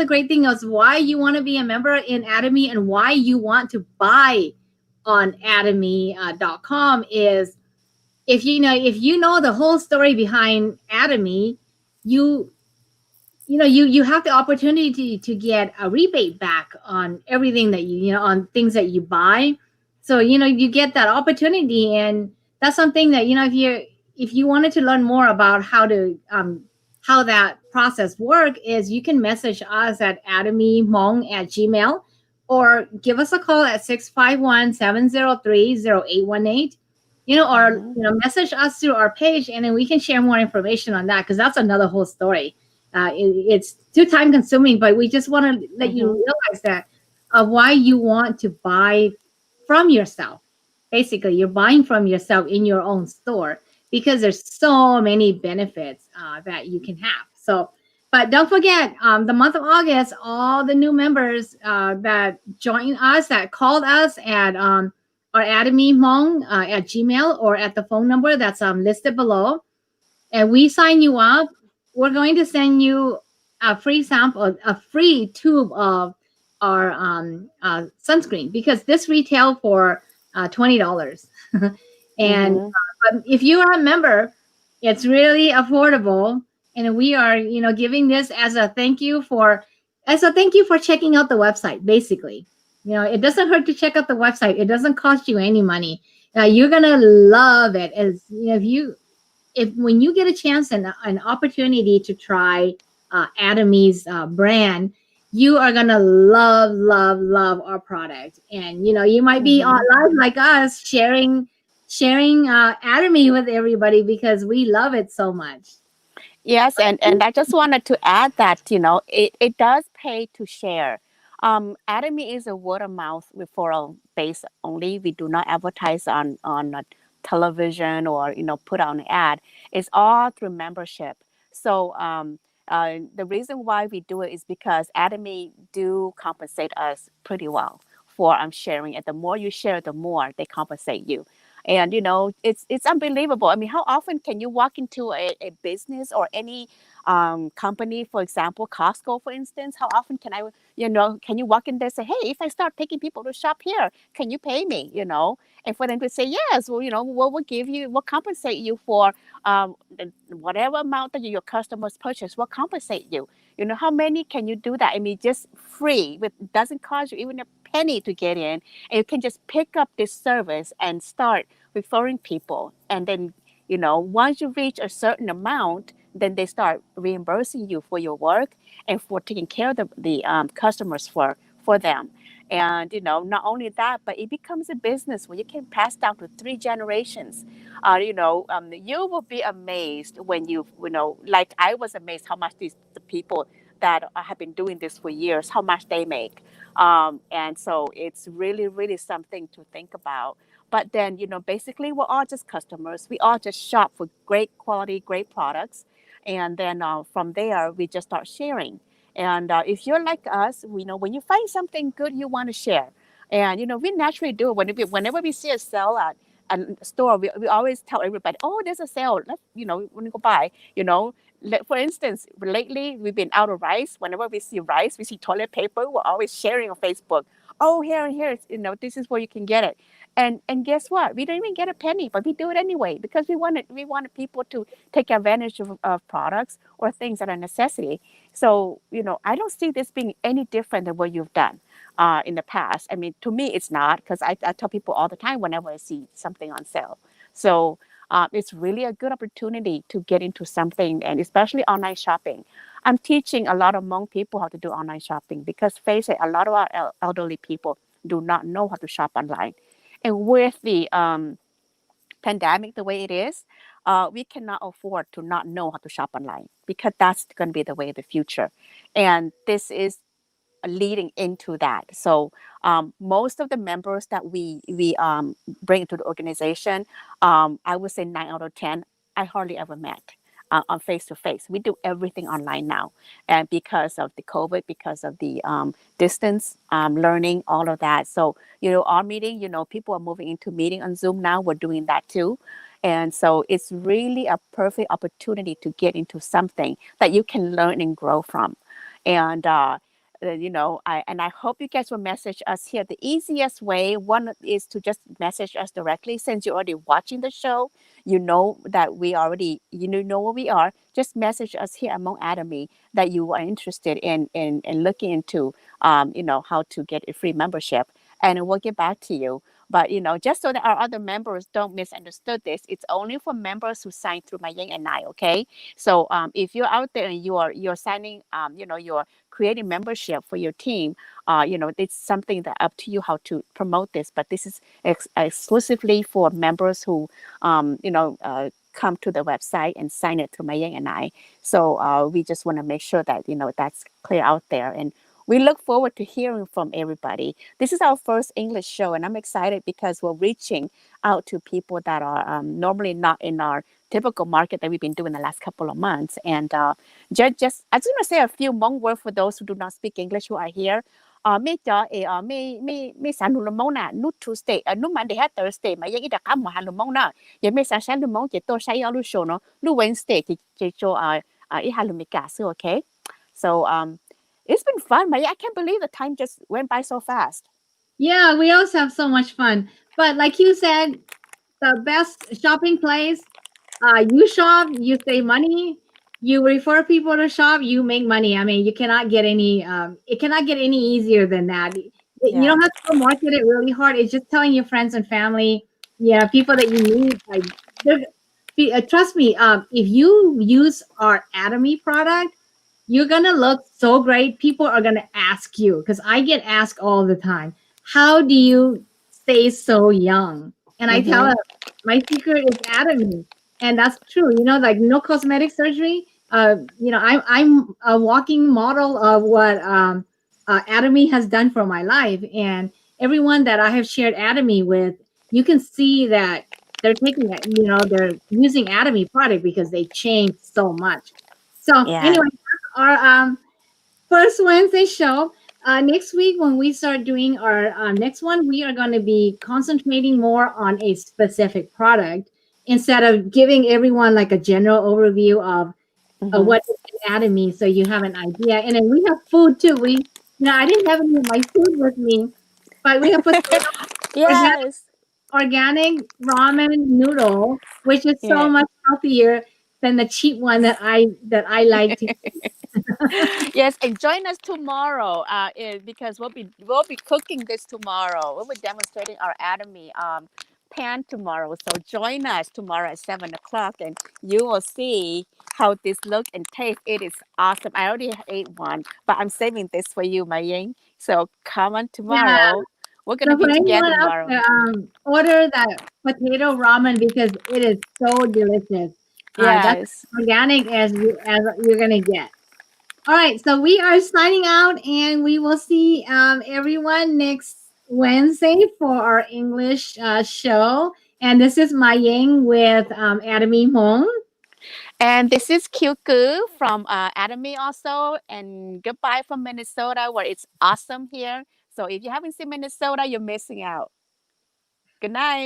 great things is why you want to be a member in Atomy, and why you want to buy on atomy.com is, if you know the whole story behind Atomy, you you have the opportunity to get a rebate back on everything that on things that you buy. So you get that opportunity. And that's something that, if you wanted to learn more about how that process work, is you can message us at atomymong@gmail, or give us a call at 651-703-0818, or mm-hmm, message us through our page, and then we can share more information on that, because that's another whole story. It's too time consuming, but we just want to let you mm-hmm, realize that, why you want to buy from yourself. Basically, you're buying from yourself in your own store, because there's so many benefits that you can have. So, but don't forget, the month of August, all the new members that join us, that called us at our Atomy Hmong at Gmail, or at the phone number that's listed below, and we sign you up, we're going to send you a free sample, a free tube of our sunscreen, because this retail for $20. And mm-hmm. But if you are a member, it's really affordable, and we are, giving this as a thank you for checking out the website. Basically, it doesn't hurt to check out the website. It doesn't cost you any money. You're gonna love it. As if when you get a chance and an opportunity to try Atomy's brand, you are gonna love, love, love our product. And you might be on Mm-hmm. live like us, sharing Atomy with everybody because we love it so much. Yes, and I just wanted to add that, it does pay to share. Atomy is a word of mouth referral base only. We do not advertise on television or put out an ad. It's all through membership. So the reason why we do it is because Atomy do compensate us pretty well for sharing. And the more you share, the more they compensate you. And it's unbelievable. I mean, how often can you walk into a business or any company, for example, Costco, for instance? How often can you walk in there and say, hey, if I start taking people to shop here, can you pay me? And for them to say yes, well, we'll compensate you for whatever amount that your customers purchase. We'll compensate you. How many can you do that? I mean, just free, with doesn't cost you even a penny to get in, and you can just pick up this service and start referring people. And then, once you reach a certain amount, then they start reimbursing you for your work and for taking care of the customers for them. And not only that, but it becomes a business where you can pass down to 3 generations. You will be amazed when like I was amazed how much the people that have been doing this for years, how much they make. And so it's really, really something to think about. But then, basically, we're all just customers. We all just shop for great quality, great products. And then from there, we just start sharing. And if you're like us, when you find something good, you want to share. And, we naturally do it. Whenever we see a sale at a store, we always tell everybody, oh, there's a sale. Let's, when you go buy, for instance, lately we've been out of rice. Whenever we see rice, we see toilet paper, we're always sharing on Facebook. Oh, here, this is where you can get it. And guess what? We don't even get a penny, but we do it anyway because we wanted people to take advantage of products or things that are necessity. So, I don't see this being any different than what you've done in the past. I mean, to me, it's not, because I tell people all the time whenever I see something on sale. So it's really a good opportunity to get into something, and especially online shopping. I'm teaching a lot of Hmong people how to do online shopping because, face it, a lot of our elderly people do not know how to shop online. And with the pandemic the way it is, we cannot afford to not know how to shop online, because that's going to be the way of the future. And this is leading into that. So most of the members that we bring into the organization, I would say 9 out of 10, I hardly ever met on face to face. We do everything online now, and because of the COVID, because of the distance learning, all of that. So our meeting, people are moving into meeting on Zoom now. We're doing that too. And so it's really a perfect opportunity to get into something that you can learn and grow from. And I hope you guys will message us here. The easiest way, one, is to just message us directly. Since you're already watching the show, you know that we already, know where we are. Just message us here among Atomy that you are interested in looking into, how to get a free membership, and we'll get back to you. But just so that our other members don't misunderstood this, it's only for members who sign through my Yang and I. Okay, so if you're out there and you're signing, you're creating membership for your team, it's something that up to you how to promote this. But this is exclusively for members who, come to the website and sign it through my Yang and I. So we just want to make sure that that's clear out there. And we look forward to hearing from everybody. This is our first English show, and I'm excited because we're reaching out to people that are normally not in our typical market that we've been doing the last couple of months. And I just want to say a few Hmong words for those who do not speak English who are here. Me cho me san lu mong na nu Tuesday nu Monday ha Thursday mà yang ida kam ma lu mong na ya me san lu mong che to sai lu show no lu Wednesday che cho I ha lu mi ka so okay. So it's been fun, Maya. I can't believe the time just went by so fast. Yeah, we also have so much fun. But like you said, the best shopping place. You shop, you save money. You refer people to shop, you make money. I mean, you cannot get any. It cannot get any easier than that. You Yeah. don't have to go market it really hard. It's just telling your friends and family, yeah, people that you meet. Like, trust me. If you use our Atomy product, you're gonna look so great. People are gonna ask you because I get asked all the time, "How do you stay so young?" And I tell Mm-hmm. them, "My secret is Atomy." And that's true, like no cosmetic surgery. I'm a walking model of what Atomy has done for my life, and everyone that I have shared Atomy with, you can see that they're taking it. They're using Atomy product because they changed so much. So Yeah. anyway, that's our first Wednesday show. Next week, when we start doing our next one, we are going to be concentrating more on a specific product instead of giving everyone like a general overview of Mm-hmm. what is anatomy, so you have an idea. And then we have food too. I didn't have any of my food with me, but we have potato, organic, Yes. organic ramen noodle, which is so Yeah. much healthier than the cheap one that I like to. Yes, and join us tomorrow. Because we'll be cooking this tomorrow. We'll be demonstrating our Atomy pan tomorrow. So join us tomorrow at 7 o'clock, and you will see how this look and taste. It is awesome. I already ate one, but I'm saving this for you, my Ying. So come on Yeah. tomorrow. We're gonna So be for together anyone else, tomorrow. order that potato ramen because it is so delicious. That's Yes. as organic as you're gonna get. All right, so we are signing out, and we will see everyone next Wednesday for our English show. And this is Ma Ying with Atomy Hong. And this is Kyuku from Atomy also. And goodbye from Minnesota, where it's awesome here. So if you haven't seen Minnesota, you're missing out. Good night.